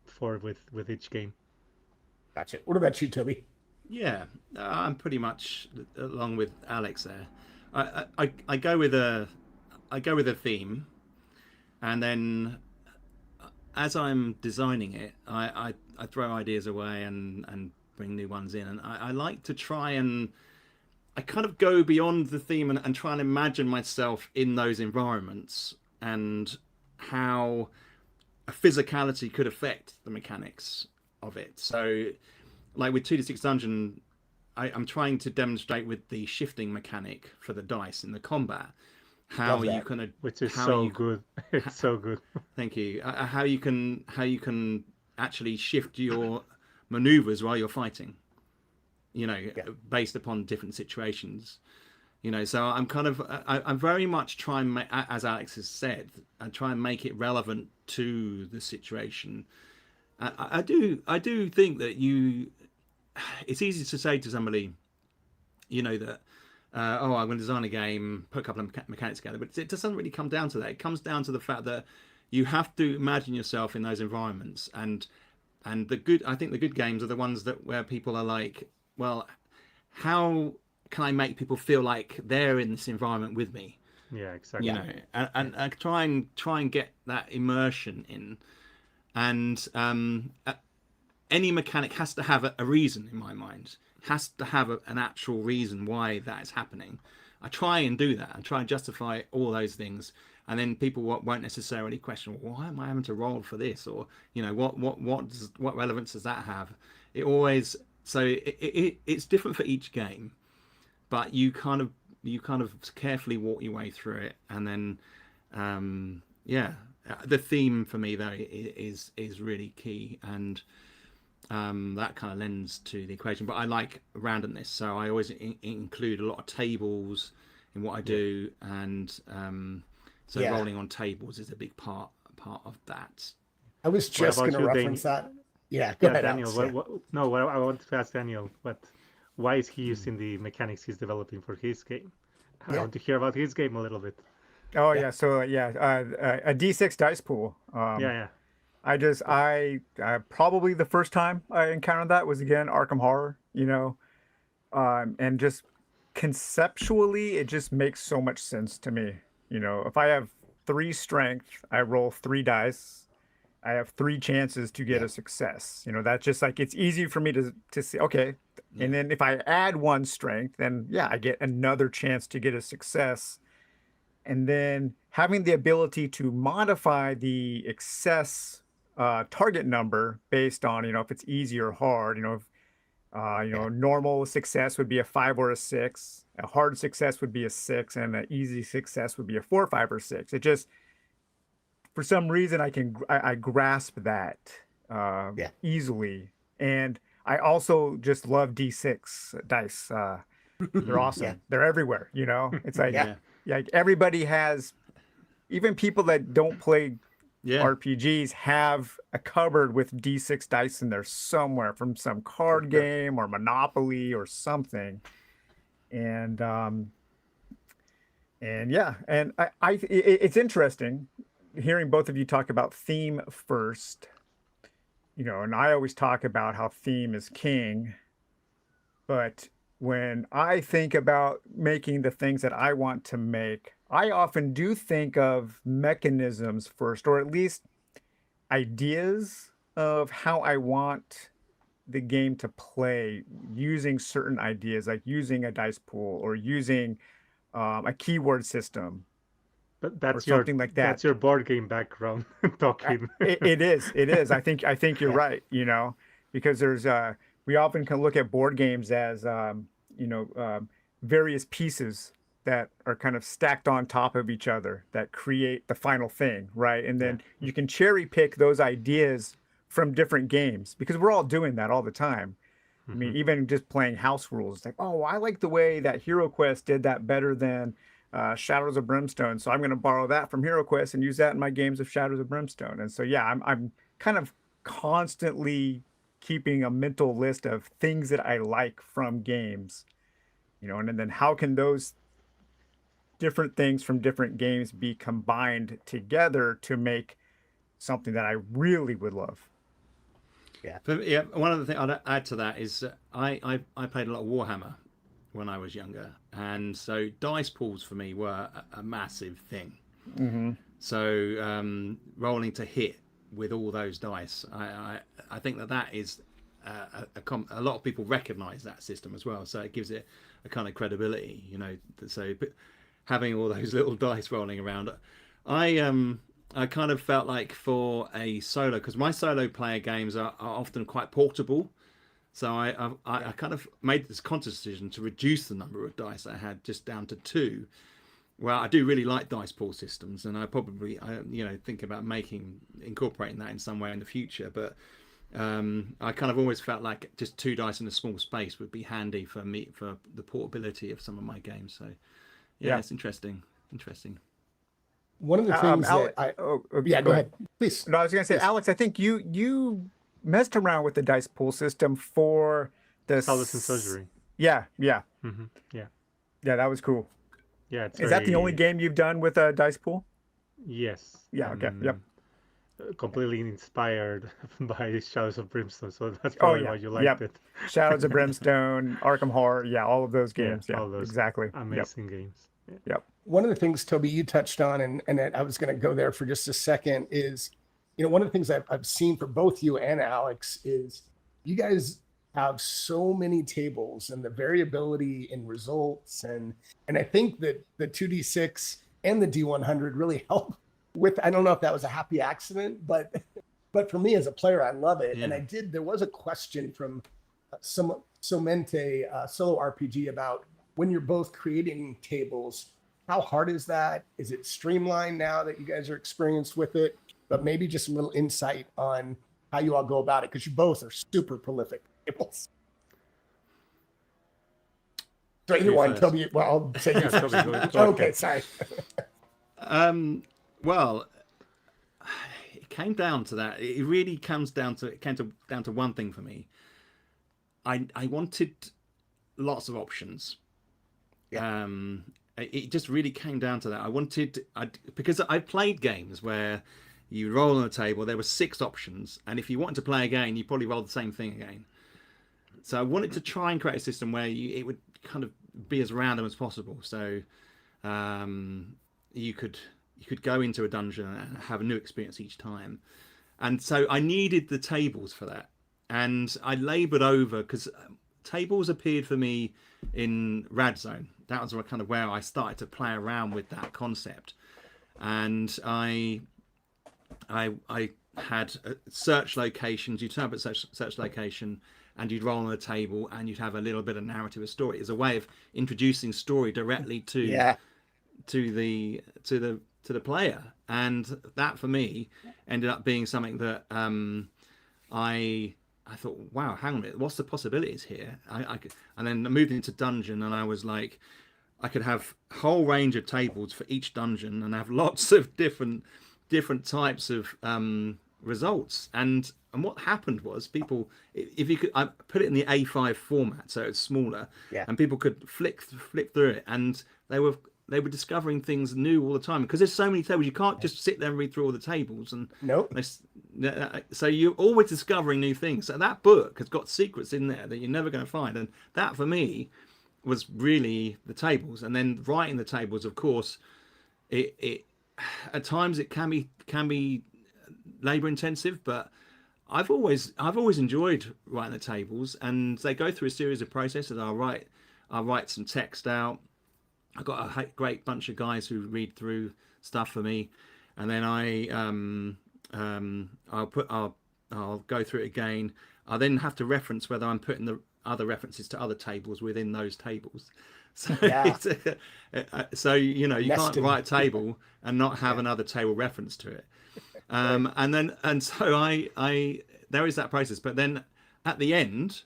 for with each game. Gotcha. What about you, Toby? Yeah, I'm pretty much along with Alex there. I go with a theme, and then as I'm designing it, I throw ideas away and bring new ones in, and I like to try and I kind of go beyond the theme and try and imagine myself in those environments and how a physicality could affect the mechanics of it. So, like with 2d6 Dungeon, I'm trying to demonstrate with the shifting mechanic for the dice in the combat how Love you that. can Which is how so you good. It's so good. thank you how you can actually shift your maneuvers while you're fighting, Yeah. based upon different situations. So I'm kind of I'm very much trying, as Alex has said, I try and make it relevant to the situation. I do think that it's easy to say to somebody, that oh, I'm going to design a game, put a couple of mechanics together, but it doesn't really come down to that. It comes down to the fact that you have to imagine yourself in those environments, and I think the good games are the ones where people are like, well, how can I make people feel like they're in this environment with me? Yeah, You exactly. know, and I try and get that immersion in, and any mechanic has to have a reason in my mind. Has to have an actual reason why that is happening. I try and do that. I try and justify all those things, and then people won't necessarily question, well, why am I having to roll for this, or what relevance does that have? It always it's different for each game, but you kind of carefully walk your way through it, and then yeah, the theme for me though is really key, and that kind of lends to the equation. But I like randomness, so I always include a lot of tables in what I do, and so Yeah. rolling on tables is a big part of that. I was What just going about to you, reference Daniel? that. Yeah, go Yeah, ahead, Daniel. Alex. Yeah. No, what I want to ask Daniel, why is he using the mechanics he's developing for his game? I Yeah. want to hear about his game a little bit. Oh Yeah. yeah. So yeah, a D6 dice pool. Yeah, yeah. I probably the first time I encountered that was again Arkham Horror. And just conceptually, it just makes so much sense to me. If I have 3 strength, I roll 3 dice. I have 3 chances to get Yeah. a success. That's just like it's easy for me to see. Okay, Yeah, and then if I add 1 strength, then yeah, I get another chance to get a success. And then having the ability to modify the excess target number based on if it's easy or hard. If Yeah. normal success would be a 5 or a 6. A hard success would be a 6, and an easy success would be a 4, 5, or 6. It just, for some reason, I grasp that Yeah. easily, and I also just love D6 dice. They're Yeah. awesome. They're everywhere. It's like Yeah. yeah, yeah, everybody has, even people that don't play yeah. RPGs have a cupboard with D6 dice in there somewhere from some card Sure. game or Monopoly or something. And yeah, and it's interesting hearing both of you talk about theme first. And I always talk about how theme is king, but when I think about making the things that I want to make, I often do think of mechanisms first, or at least ideas of how I want the game to play using certain ideas, like using a dice pool or using a keyword system But or something like that. that's your board game background talking. It is. I think you're Yeah. right, because there's we often can look at board games as various pieces that are kind of stacked on top of each other that create the final thing, right? And then you can cherry pick those ideas from different games because we're all doing that all the time. I mean, even just playing house rules, like, oh, I like the way that Hero Quest did that better than Shadows of Brimstone, so I'm going to borrow that from Hero Quest and use that in my games of Shadows of Brimstone. And so, yeah, I'm kind of constantly keeping a mental list of things that I like from games, and then how can those different things from different games be combined together to make something that I really would love. Yeah, one of the things I'd add to that is I played a lot of Warhammer when I was younger, and so dice pools for me were a massive thing. So rolling to hit with all those dice, I think that is a lot of people recognise that system as well. So it gives it a kind of credibility, So having all those little dice rolling around, I kind of felt like for a solo, because my solo player games are often quite portable. So I kind of made this conscious decision to reduce the number of dice I had just down to 2. Well, I do really like dice pool systems, and I probably think about incorporating that in some way in the future. But I kind of always felt like just 2 dice in a small space would be handy for me for the portability of some of my games. So yeah. It's interesting. One of the things Alex, go ahead, please. No, I was going to say, Alex, I think you messed around with the dice pool system for the Solace and Surgery. Yeah. Yeah, That was cool. yeah. It's Is that the only game you've done with a dice pool? Yes. Yeah. Okay. Yep. Completely inspired by Shadows of Brimstone, so that's probably why you liked it. Shadows of Brimstone, Arkham Horror, all of those games. Yeah, all those exactly. amazing games. Yep. One of the things, Toby, you touched on, and I was going to go there for just a second, is, one of the things I've seen for both you and Alex is you guys have so many tables and the variability in results. And I think that the 2D6 and the D100 really help with, I don't know if that was a happy accident, but for me as a player, I love it. Yeah. And there was a question from Somente Solo RPG about when you're both creating tables, how hard is that? Is it streamlined now that you guys are experienced with it? But maybe just a little insight on how you all go about it, because you both are super prolific tables. So either one, Toby. Well, I'll say you first. Okay, sorry. Well, it came down to that. It really came down to one thing for me. I wanted lots of options. Yeah. It just really came down to that. Because I played games where you roll on the table, there were 6 options, and if you wanted to play again, you probably roll the same thing again. So I wanted to try and create a system where it would kind of be as random as possible. So you could go into a dungeon and have a new experience each time. And so I needed the tables for that. And I laboured over, because tables appeared for me in Rad Zone. That was kind of where I started to play around with that concept. And I had search locations. You'd turn up at search location, and you'd roll on the table, and you'd have a little bit of narrative, a story. It's a way of introducing story directly to the player, and that for me ended up being something that I thought, wow, hang on a minute, what's the possibilities here? And then I moved into dungeon, and I was like, I could have a whole range of tables for each dungeon and have lots of different types of results. And what happened was, people, if you could, I put it in the A5 format, so it's smaller, and people could flick through it, and they were discovering things new all the time, because there's so many tables. You can't just sit there and read through all the tables. And so you're always discovering new things. So that book has got secrets in there that you're never going to find. And that for me was really the tables. And then writing the tables, of course, it at times it can be labor intensive, but I've always enjoyed writing the tables, and they go through a series of processes. I'll write some text out. I've got a great bunch of guys who read through stuff for me, and then I'll go through it again. I then have to reference whether I'm putting the other references to other tables within those tables. So, Yeah. so you know, you Nested. can't write a table and not have another table reference to it. And so I there is that process. But then at the end,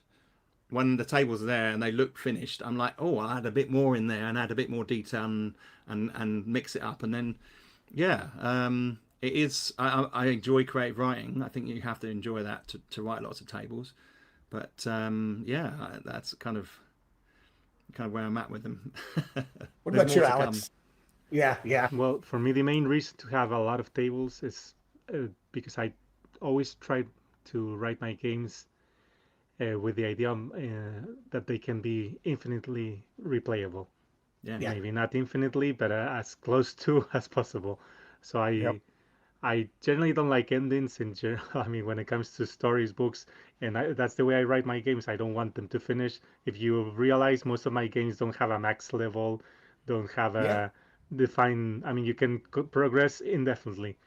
when the tables are there and they look finished, I'm like, oh, I'll add a bit more in there and add a bit more detail and mix it up. And then, it is. I enjoy creative writing. I think you have to enjoy that to write lots of tables. But that's kind of where I'm at with them. What There's about more you, to come. Alex? Yeah. Well, for me, the main reason to have a lot of tables is because I always try to write my games with the idea that they can be infinitely replayable. Yeah. Maybe not infinitely, but as close to as possible. So I generally don't like endings in general. I mean, when it comes to stories, books, and that's the way I write my games. I don't want them to finish. If you realize, most of my games don't have a max level, don't have a defined. I mean, you can progress indefinitely,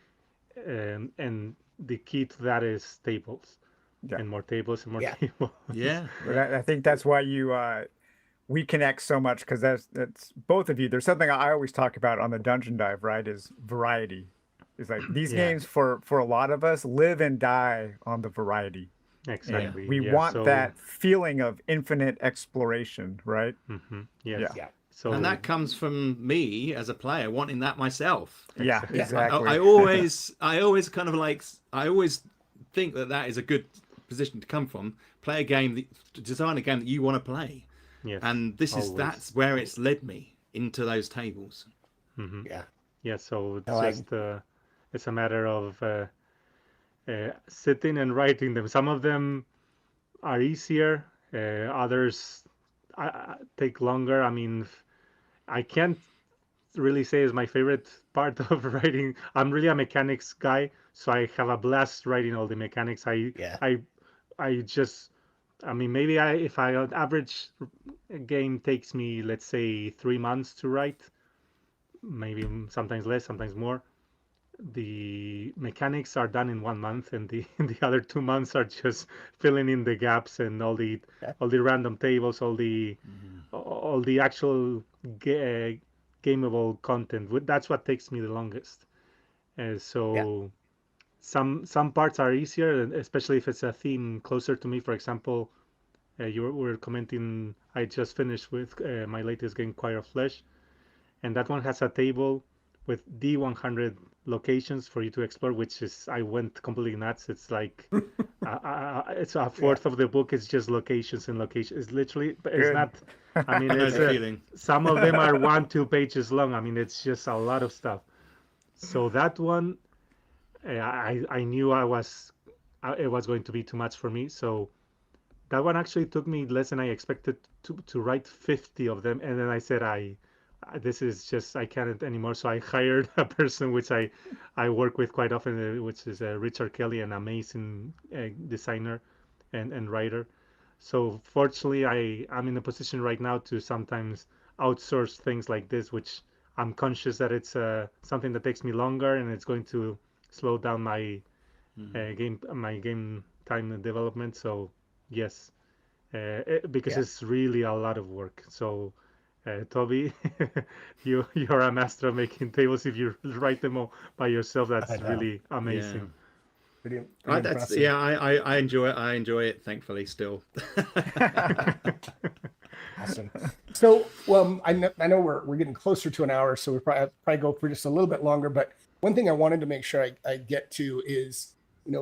and the key to that is tables, Yeah. and more tables and more Yeah. tables. Yeah. But I think that's why we connect so much, because that's both of you. There's something I always talk about on the Dungeon Dive, right? Is variety. It's like these Yeah. games for a lot of us live and die on the variety. And Exactly. we Yeah. want So, that feeling of infinite exploration, right? yes. Yeah. So And that comes from me as a player wanting that myself. Yeah, Exactly. exactly. I always kind of like, I always think that is a good position to come from. Play a game, design a game that you want to play. yes. And that's where it's led me into those tables. Yeah. Yeah, so it's No, just it's a matter of sitting and writing them. Some of them are easier, others take longer. I mean, I can't really say is my favorite part of writing. I'm really a mechanics guy, so I have a blast writing all the mechanics. Yeah. I just, I mean, maybe if I on average a game takes me, let's say, 3 months to write, maybe sometimes less, sometimes more. The mechanics are done in 1 month, and the other 2 months are just filling in the gaps and all the random tables, all the actual gameable content. That's what takes me the longest. So some parts are easier, and especially if it's a theme closer to me. For example, you were commenting. I just finished with my latest game, Choir of Flesh, and that one has a table with the 100 locations for you to explore, which is, I went completely nuts. It's like it's a fourth of the book is just locations and locations. It's literally, but it's Good. not. I mean, I know it's the feeling. some of them are 1-2 pages long. I mean, it's just a lot of stuff. So that one, I knew it was going to be too much for me. So that one actually took me less than I expected to write 50 of them, and then I said this is just, I can't anymore. So I hired a person which I work with quite often, which is Richard Kelly, an amazing designer and writer. So fortunately, I'm in a position right now to sometimes outsource things like this, which I'm conscious that it's something that takes me longer and it's going to slow down my game time development. So yes, because it's really a lot of work. So Toby, you're a master of making tables. If you write them all by yourself, that's really amazing. Pretty That's impressive. I enjoy it. I enjoy it, thankfully, still. Awesome. So, well, I know we're getting closer to an hour, so we probably go for just a little bit longer. But one thing I wanted to make sure I get to is,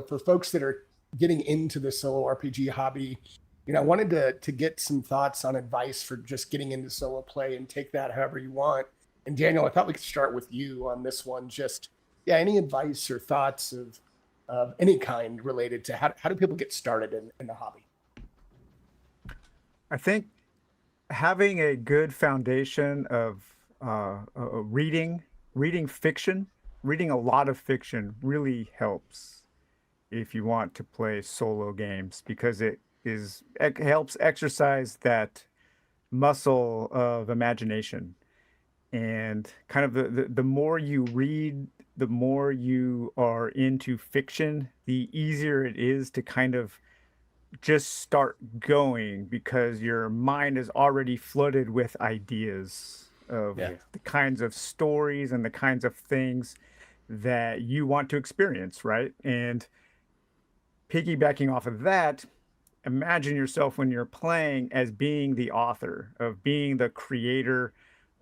for folks that are getting into the solo RPG hobby, I wanted to get some thoughts on advice for just getting into solo play, and take that however you want. And Daniel, I thought we could start with you on this one. Just, any advice or thoughts of any kind related to how do people get started in the hobby? I think having a good foundation of reading fiction, reading a lot of fiction really helps. if you want to play solo games, because it helps exercise that muscle of imagination. And kind of the more you read, the more you are into fiction, the easier it is to kind of just start going, because your mind is already flooded with ideas of Yeah. the kinds of stories and the kinds of things that you want to experience, right? And piggybacking off of that, imagine yourself when you're playing as being the author, of being the creator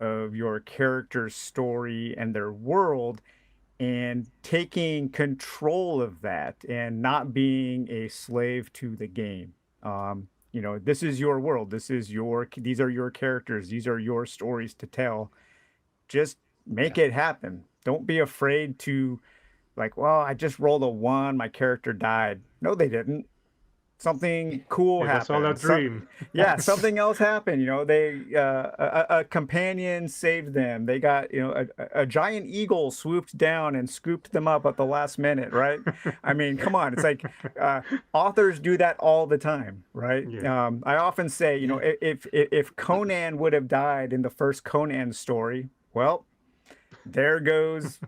of your character's story and their world, and taking control of that and not being a slave to the game. This is your world. These are your characters. These are your stories to tell. Just make it happen. Don't be afraid to, like, well, I just rolled a 1, my character died. No, they didn't. Something cool It was all a happened. dream. Yeah, something else happened. They a companion saved them. They got a giant eagle swooped down and scooped them up at the last minute, right? I mean, come on, it's like authors do that all the time, right? Yeah. I often say, if Conan would have died in the first Conan story, well, there goes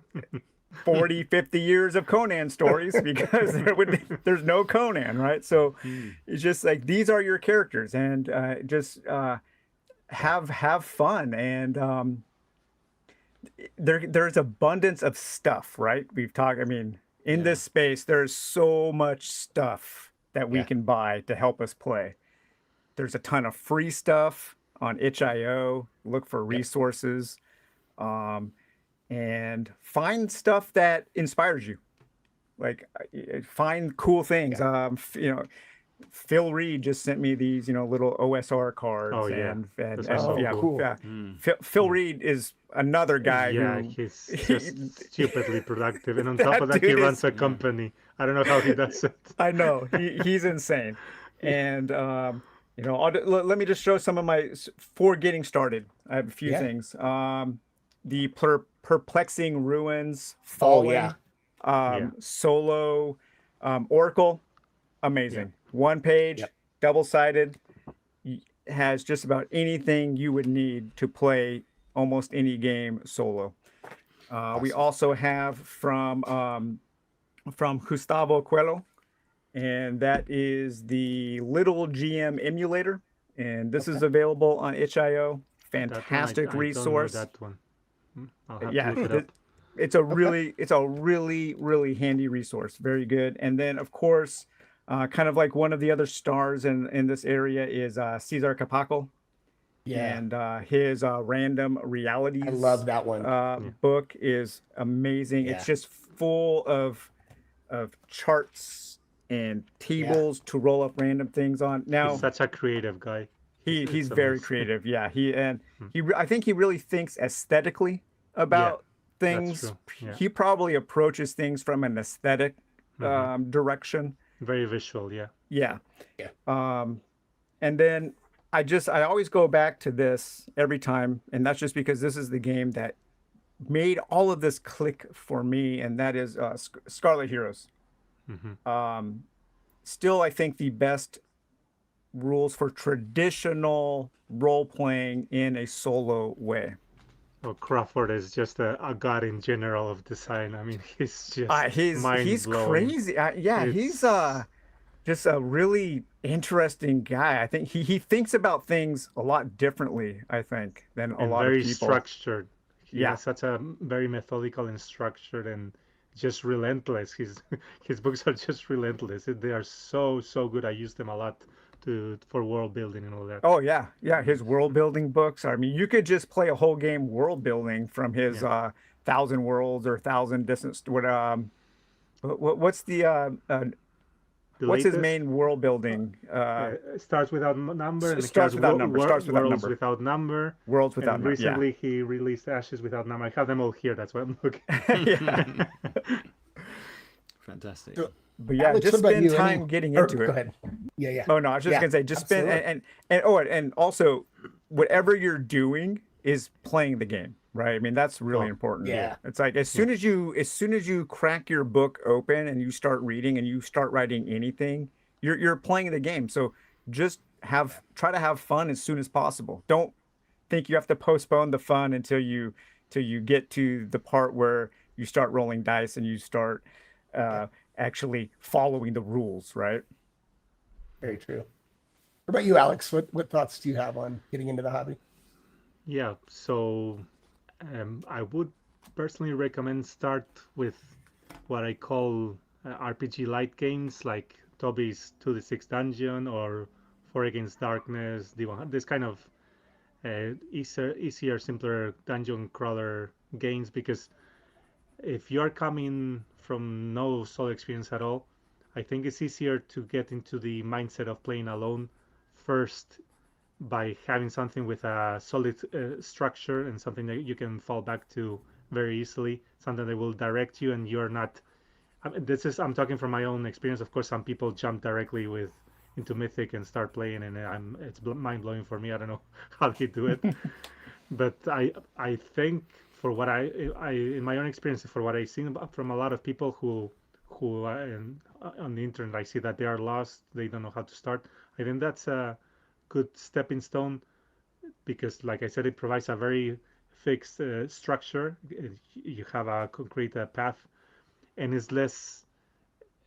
40, 50 years of Conan stories, because there's no Conan, right? So it's just like, these are your characters, and just have fun. And there's abundance of stuff, right? We've talked, I mean, in this space, there's so much stuff that we can buy to help us play. There's a ton of free stuff on itch.io. Look for resources. And find stuff that inspires you. Like, find cool things. Phil Reed just sent me these, little OSR cards. Oh, yeah. And Those are so cool. yeah. Phil Reed is another guy Yeah, who he's just stupidly productive, and on top of that, he dude runs a company. I don't know how he does it. I know he's insane. And let me just show some of my for getting started. I have a few things. The Perplexing Ruins, Fallen, Solo, Oracle, amazing. One page, double-sided, has just about anything you would need to play almost any game solo. Awesome. We also have from Gustavo Coelho, and that is the Little GM emulator, and this is available on itch.io. Fantastic resource. I don't know that one. I'll have to look it up. It's a really handy resource. Very good. And then, of course, kind of like one of the other stars in this area is Cesar Capaco. Yeah. And his Random Realities. I love that one. Book is amazing. Yeah. It's just full of charts and tables to roll up random things on. Now, he's such a creative guy. He's very creative. Yeah. I think he really thinks aesthetically about things. Yeah. He probably approaches things from an aesthetic direction. Very visual. Yeah. Yeah. And then I always go back to this every time, and that's just because this is the game that made all of this click for me, and that is Scarlet Heroes. Still, I think the best rules for traditional role-playing in a solo way. Well, Crawford is just a god in general of design. I mean, he's just he's crazy. He's just a really interesting guy. I think he thinks about things a lot differently, I think, than a lot of people. Very structured. He has such a very methodical and structured and just relentless. His books are just relentless. They are so good. I use them a lot for world building and all that. Oh yeah. His world building books. I mean, you could just play a whole game world building from his 1,000 Worlds or 1,000 Distance. What's the what's his main world building? Starts without number. And starts without number. Worlds without number. Worlds without number. Recently, he released Ashes without number. I have them all here. That's why I'm looking. Fantastic. But yeah, Alex, just spend time getting into it. Go ahead. Yeah. Oh no, I was just gonna say, just spend and also whatever you're doing is playing the game, Right. I mean, that's really Oh, important. Yeah. It's like as soon as you crack your book open and you start reading and you start writing anything, you're playing the game. So just try to have fun as soon as possible. Don't think you have to postpone the fun until you get to the part where you start rolling dice and you start Yeah. actually following the rules, right? Very true. What about you, Alex? What thoughts do you have on getting into the hobby? yeah. So I would personally recommend start with what I call RPG light games like Toby's 2d6 Dungeon or 4 Against Darkness, D100, this kind of easier, simpler dungeon crawler games. Because if you are coming from no solo experience at all, I think it's easier to get into the mindset of playing alone first by having something with a solid structure and something that you can fall back to very easily, something that will direct you and you're not. I'm talking from my own experience. Of course, some people jump directly with into Mythic and start playing, and it's mind blowing for me. I don't know how they do it, but I think for what I in my own experience, for what I've seen from a lot of people who on the internet, I see that they are lost. They don't know how to start. I think that's a good stepping stone because, like I said, it provides a very fixed structure. You have a concrete path, and it's less.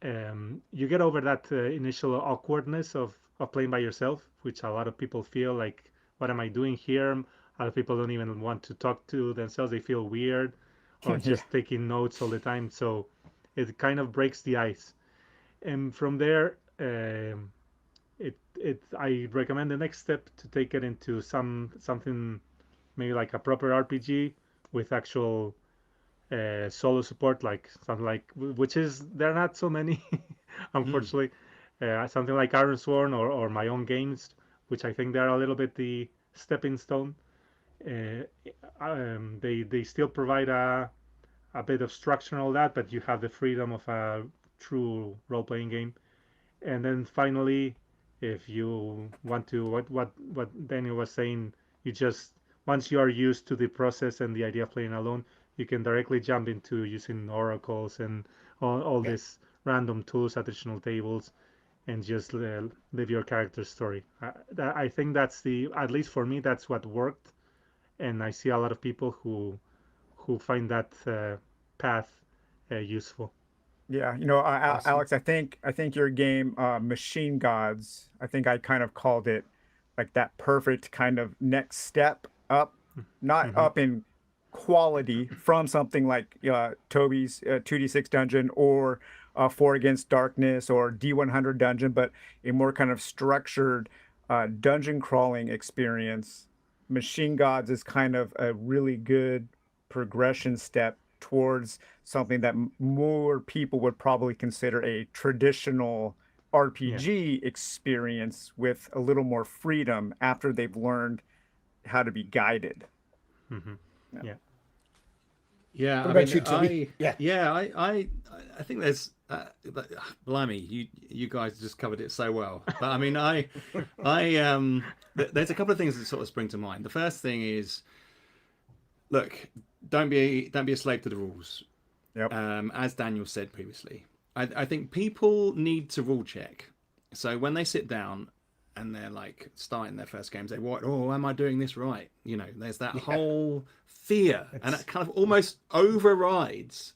You get over that initial awkwardness of playing by yourself, which a lot of people feel like, what am I doing here? A lot of people don't even want to talk to themselves. They feel weird or Yeah. just taking notes all the time. So it kind of breaks the ice. And from there, I recommend the next step to take it into something maybe like a proper RPG with actual solo support, like something like, which is, there are not so many, Mm. unfortunately. Something like Iron Sworn or my own games, which I think they're a little bit the stepping stone. Uh, they still provide a bit of structure and all that, but you have the freedom of a true role playing game. And then finally, if you want to, what Daniel was saying, you just, once you are used to the process and the idea of playing alone, you can directly jump into using oracles and all Yeah. these random tools, additional tables, and just live your character's story. I think that's at least for me, that's what worked, and I see a lot of people who find that path useful. Yeah, Awesome. Alex, I think your game, Machine Gods, I think I kind of called it like that perfect kind of next step up, not Hmm. up in quality from something like Toby's 2d6 Dungeon or 4 Against Darkness or D100 Dungeon, but a more kind of structured dungeon crawling experience. Machine Gods is kind of a really good progression step towards something that more people would probably consider a traditional Yeah. RPG experience with a little more freedom after they've learned how to be guided. Hmm. Yeah. Yeah. Yeah, What I about mean, you, Toby? Yeah. I think there's, blimey, you guys just covered it so well. But I mean, there's a couple of things that sort of spring to mind. The first thing is, look, don't be a slave to the rules. Yep. As Daniel said previously, I think people need to rule check. So when they sit down and they're like starting their first games, they what? Oh, am I doing this right? You know, there's that Yeah. whole fear, and It's it kind of almost overrides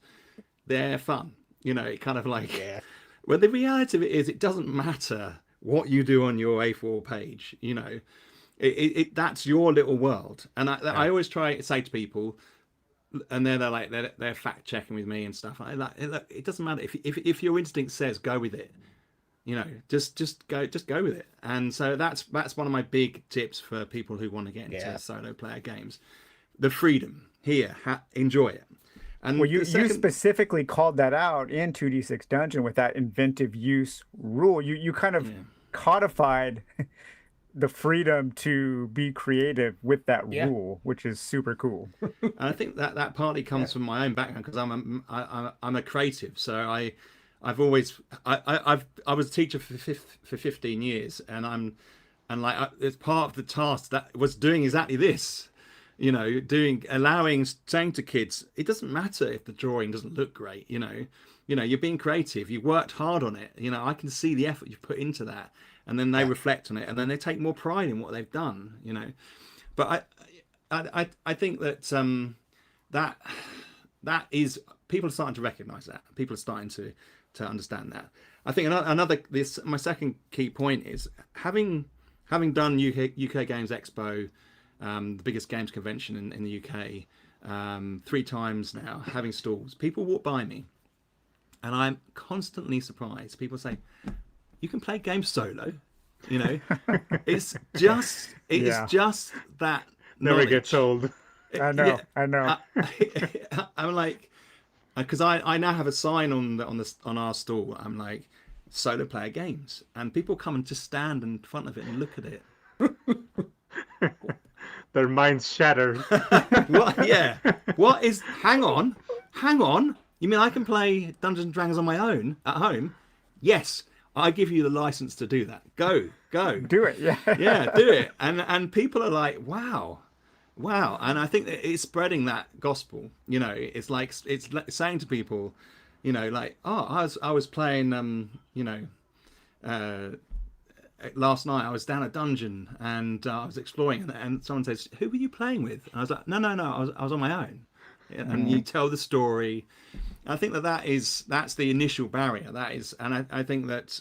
their fun. You know, it kind of like. yeah. Well, the reality of it is, it doesn't matter what you do on your A4 page. You know, that's your little world, and Yeah. I always try to say to people, and they're like they're fact checking with me and stuff. It doesn't matter if your instinct says go with it. You know, just go with it. And so that's one of my big tips for people who want to get into Yeah. solo player games. The freedom here, enjoy it. Well, And you the you second, specifically called that out in 2d6 Dungeon with that inventive use rule. You kind of yeah, codified the freedom to be creative with that Yeah. rule, which is super cool. and I think that partly Yeah. comes from my own background because I'm a creative. So I've always I was a teacher for 15 years, and it's part of the task that was doing exactly this. You know, saying to kids, it doesn't matter if the drawing doesn't look great. You're being creative. You worked hard on it. I can see the effort you've put into that, and then they reflect on it, and then they take more pride in what they've done. But I think that that is, people are starting to recognise that. People are starting to understand that. I think my second key point is having done UK Games Expo, the biggest games convention in the UK, 3 times now, having stalls. People walk by me, and I'm constantly surprised. People say, "You can play games solo." It's just that Never knowledge. gets old. I know. I'm like, because I now have a sign on our stall. I'm like, solo player games, and people come and just stand in front of it and look at it. Their minds shattered. What? Yeah. What is? Hang on. You mean I can play Dungeons and Dragons on my own at home? Yes, I give you the license to do that. Go. Do it. Yeah. Yeah, do it. And people are like, wow. And I think that it's spreading that gospel. It's like saying to people, like, oh, I was playing, last night I was down a dungeon and I was exploring, and someone says, "Who were you playing with?" And I was like, "No, I was on my own." And you tell the story. I think that's the initial barrier. That is, and I think that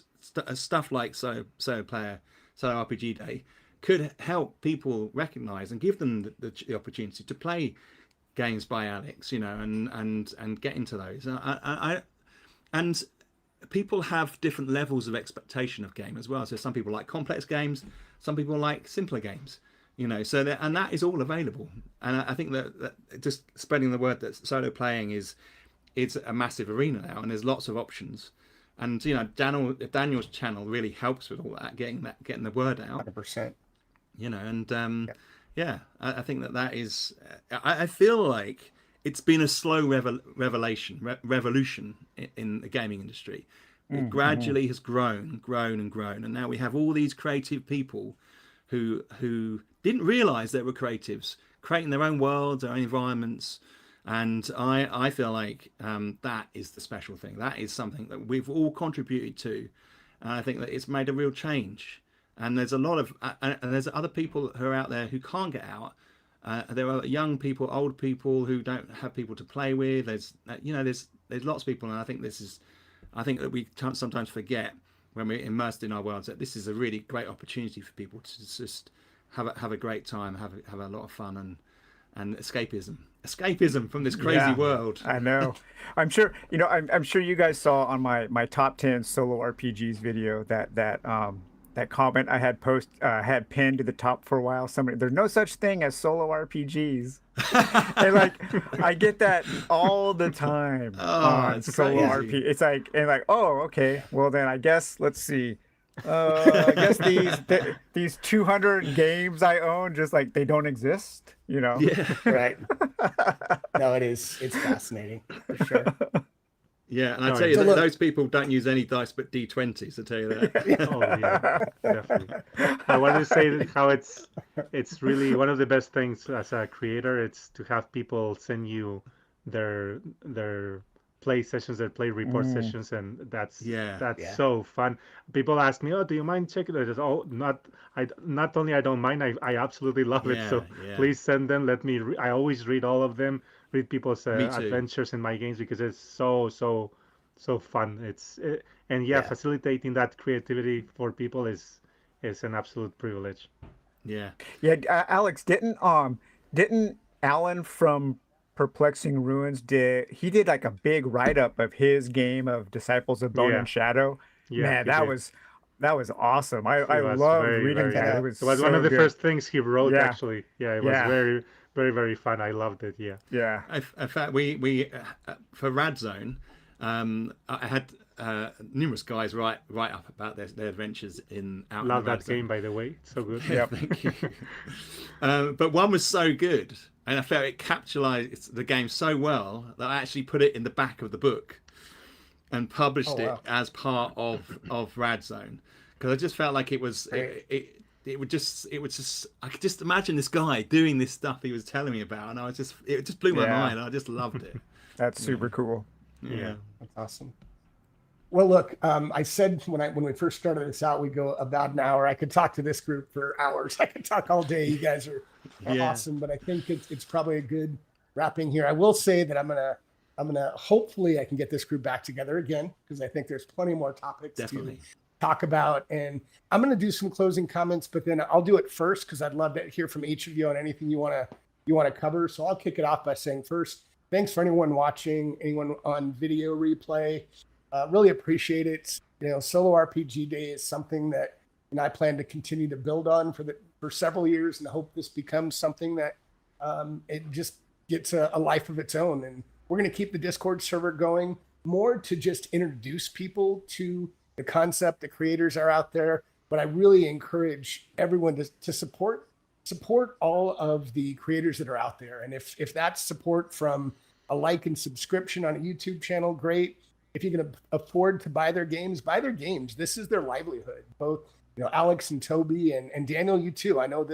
stuff like Solo RPG Day could help people recognize and give them the opportunity to play games by Alex, and get into those. And people have different levels of expectation of game as well. So some people like complex games, some people like simpler games, so that is all available. And I think that just spreading the word that solo playing is a massive arena now, and there's lots of options. And Daniel's channel really helps with all that, getting the word out. 100%. I think that is. I feel like it's been a slow revolution in the gaming industry. It gradually has grown, and now we have all these creative people who didn't realize they were creatives, creating their own worlds, their own environments. And I feel like that is the special thing. That is something that we've all contributed to, and I think that it's made a real change. And there's a lot of and there's other people who are out there who can't get out. There are young people, old people who don't have people to play with. There's lots of people, and I think that we sometimes forget when we're immersed in our worlds that this is a really great opportunity for people to just have a great time, have a lot of fun, and escapism from this crazy world. I know. I'm sure I'm sure you guys saw on my top 10 solo RPGs video that comment I had pinned to the top for a while. There's no such thing as solo RPGs. And I get that all the time on solo RPG. It's like, oh, okay, well then I guess let's see. I guess these 200 games I own, just like they don't exist, Yeah. Right. No, it's fascinating for sure. Yeah, and I tell you that those people don't use any dice but D20s. I tell you that. Oh yeah, definitely. I wanted to say how it's really one of the best things as a creator. It's to have people send you their play sessions, their play report sessions, and that's so fun. People ask me, "Oh, do you mind checking it?" Not only I don't mind, I absolutely love it. So please send them. Let me. I always read all of them. Read people's adventures in my games because it's so fun. Facilitating that creativity for people is an absolute privilege. Yeah. Alex, didn't Alan from Perplexing Ruins did like a big write-up of his game of Disciples of Bone and Shadow? Man, that was awesome. I loved reading that. It was one of the first things he wrote, actually. Yeah, it was very, very, very fun. I loved it. Yeah. In fact, we for Radzone, I had numerous guys write up about their adventures out. Love that game, by the way. It's so good. Yeah, thank you. But one was so good, and I felt it capitalized the game so well that I actually put it in the back of the book and published it as part of Radzone, because I just felt like it was it would just I could just imagine this guy doing this stuff he was telling me about, and it just blew my Yeah. mind. I just loved it. That's super cool. Yeah. That's awesome. Well, look, I said when we first started this out, we go about an hour. I could talk to this group for hours. I could talk all day. You guys are Yeah. awesome, but I think it's probably a good wrapping here. I will say that I'm gonna hopefully I can get this group back together again, because I think there's plenty more topics Definitely. to talk about. And I'm going to do some closing comments, but then I'll do it first because I'd love to hear from each of you on anything you want to cover. So I'll kick it off by saying first, thanks for anyone watching, anyone on video replay. Really appreciate it. Solo RPG Day is something that I plan to continue to build on for several years, and hope this becomes something that it just gets a life of its own. And we're going to keep the Discord server going more to just introduce people to the concept. The creators are out there, but I really encourage everyone to support all of the creators that are out there. And if that's support from a like and subscription on a YouTube channel, great. If you can afford to buy their games, buy their games. This is their livelihood. Both, Alex and Toby and Daniel, you too. I know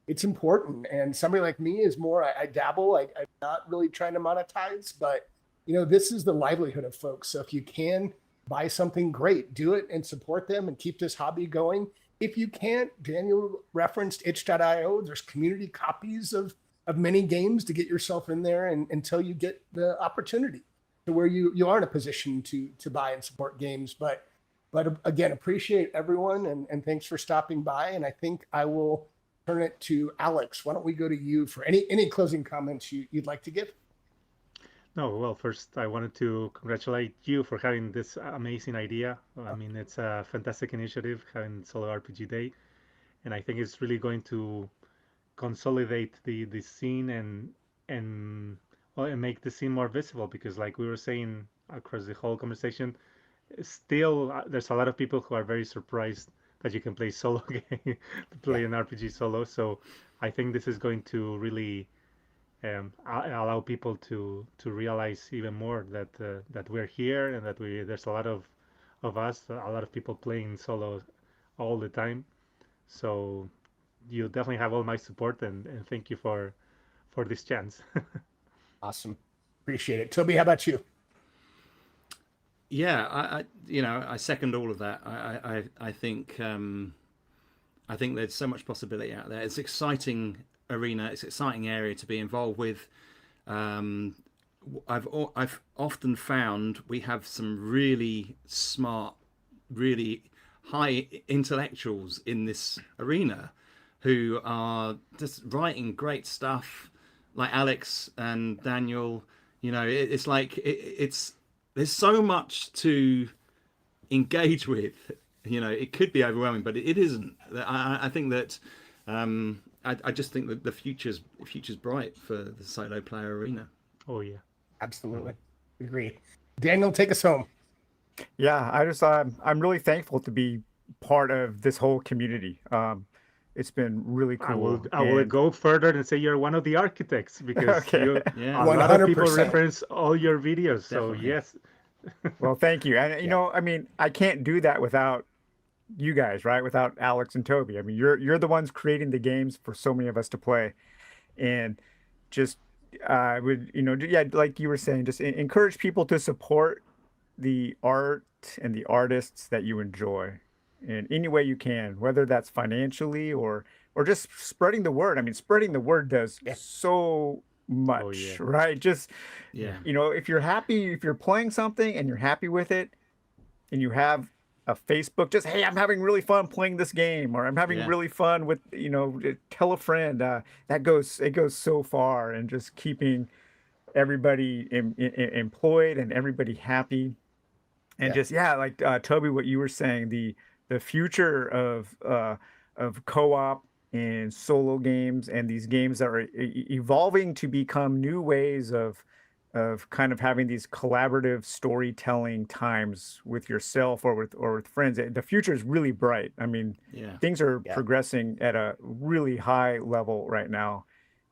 it's important. And somebody like me is more, I dabble. I'm not really trying to monetize, but this is the livelihood of folks. So if you can buy something, great, do it and support them and keep this hobby going. If you can't, Daniel referenced itch.io. There's community copies of many games to get yourself in there and until you get the opportunity to where you are in a position to buy and support games. But again, appreciate everyone and thanks for stopping by. And I think I will turn it to Alex. Why don't we go to you for any closing comments you'd like to give? No, well, first I wanted to congratulate you for having this amazing idea. I mean, it's a fantastic initiative having Solo RPG Day, and I think it's really going to consolidate the scene and make the scene more visible, because like we were saying across the whole conversation, still there's a lot of people who are very surprised that you can play solo game, play an RPG solo. So I think this is going to really allow people to realize even more that we're here and that there's a lot of us, a lot of people playing solo all the time. So you definitely have all my support, and thank you for this chance. Awesome. Appreciate it. Toby, how about you? Yeah, I second all of that. I think there's so much possibility out there. It's exciting arena. It's an exciting area to be involved with. I've often found we have some really smart, really high intellectuals in this arena who are just writing great stuff, like Alex and Daniel. It's like there's so much to engage with. It could be overwhelming, but it isn't. I think that I just think that the future's bright for the solo player arena. Oh yeah, absolutely agree. Daniel, take us home. Yeah, I'm really thankful to be part of this whole community. It's been really cool. I will go further and say you're one of the architects, because okay. Yeah. a lot of people 100%. reference all your videos. So Definitely. yes. Well, thank you. And I mean, I can't do that without you guys, right? Without Alex and Toby. I mean, you're the ones creating the games for so many of us to play, and just would like you were saying, just encourage people to support the art and the artists that you enjoy in any way you can, whether that's financially or just spreading the word. I mean, spreading the word does so much, right? Just if you're happy, if you're playing something and you're happy with it, and you have a Facebook, just, hey, I'm having really fun playing this game, or I'm having really fun with, tell a friend. It goes so far, and just keeping everybody employed and everybody happy, and just like Toby, what you were saying, the future of co-op and solo games, and these games that are evolving to become new ways of kind of having these collaborative storytelling times with yourself or with friends. The future is really bright. I mean, things are progressing at a really high level right now,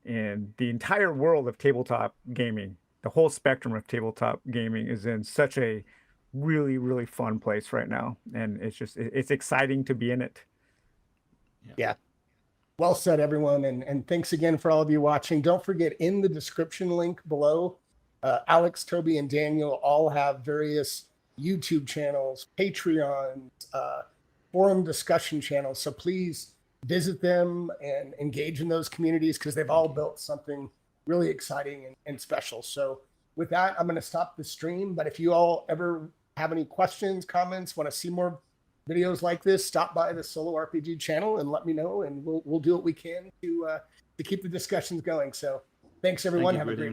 and the entire world of tabletop gaming, the whole spectrum of tabletop gaming, is in such a really, really fun place right now, and it's exciting to be in it. Yeah. Well said, everyone. And thanks again for all of you watching. Don't forget, in the description link below, Alex, Toby, and Daniel all have various YouTube channels, Patreons, forum discussion channels. So please visit them and engage in those communities because they've all built something really exciting and special. So with that, I'm going to stop the stream. But if you all ever have any questions, comments, want to see more videos like this, stop by the Solo RPG channel and let me know, and we'll do what we can to keep the discussions going. So thanks, everyone. you, Have a great William. week.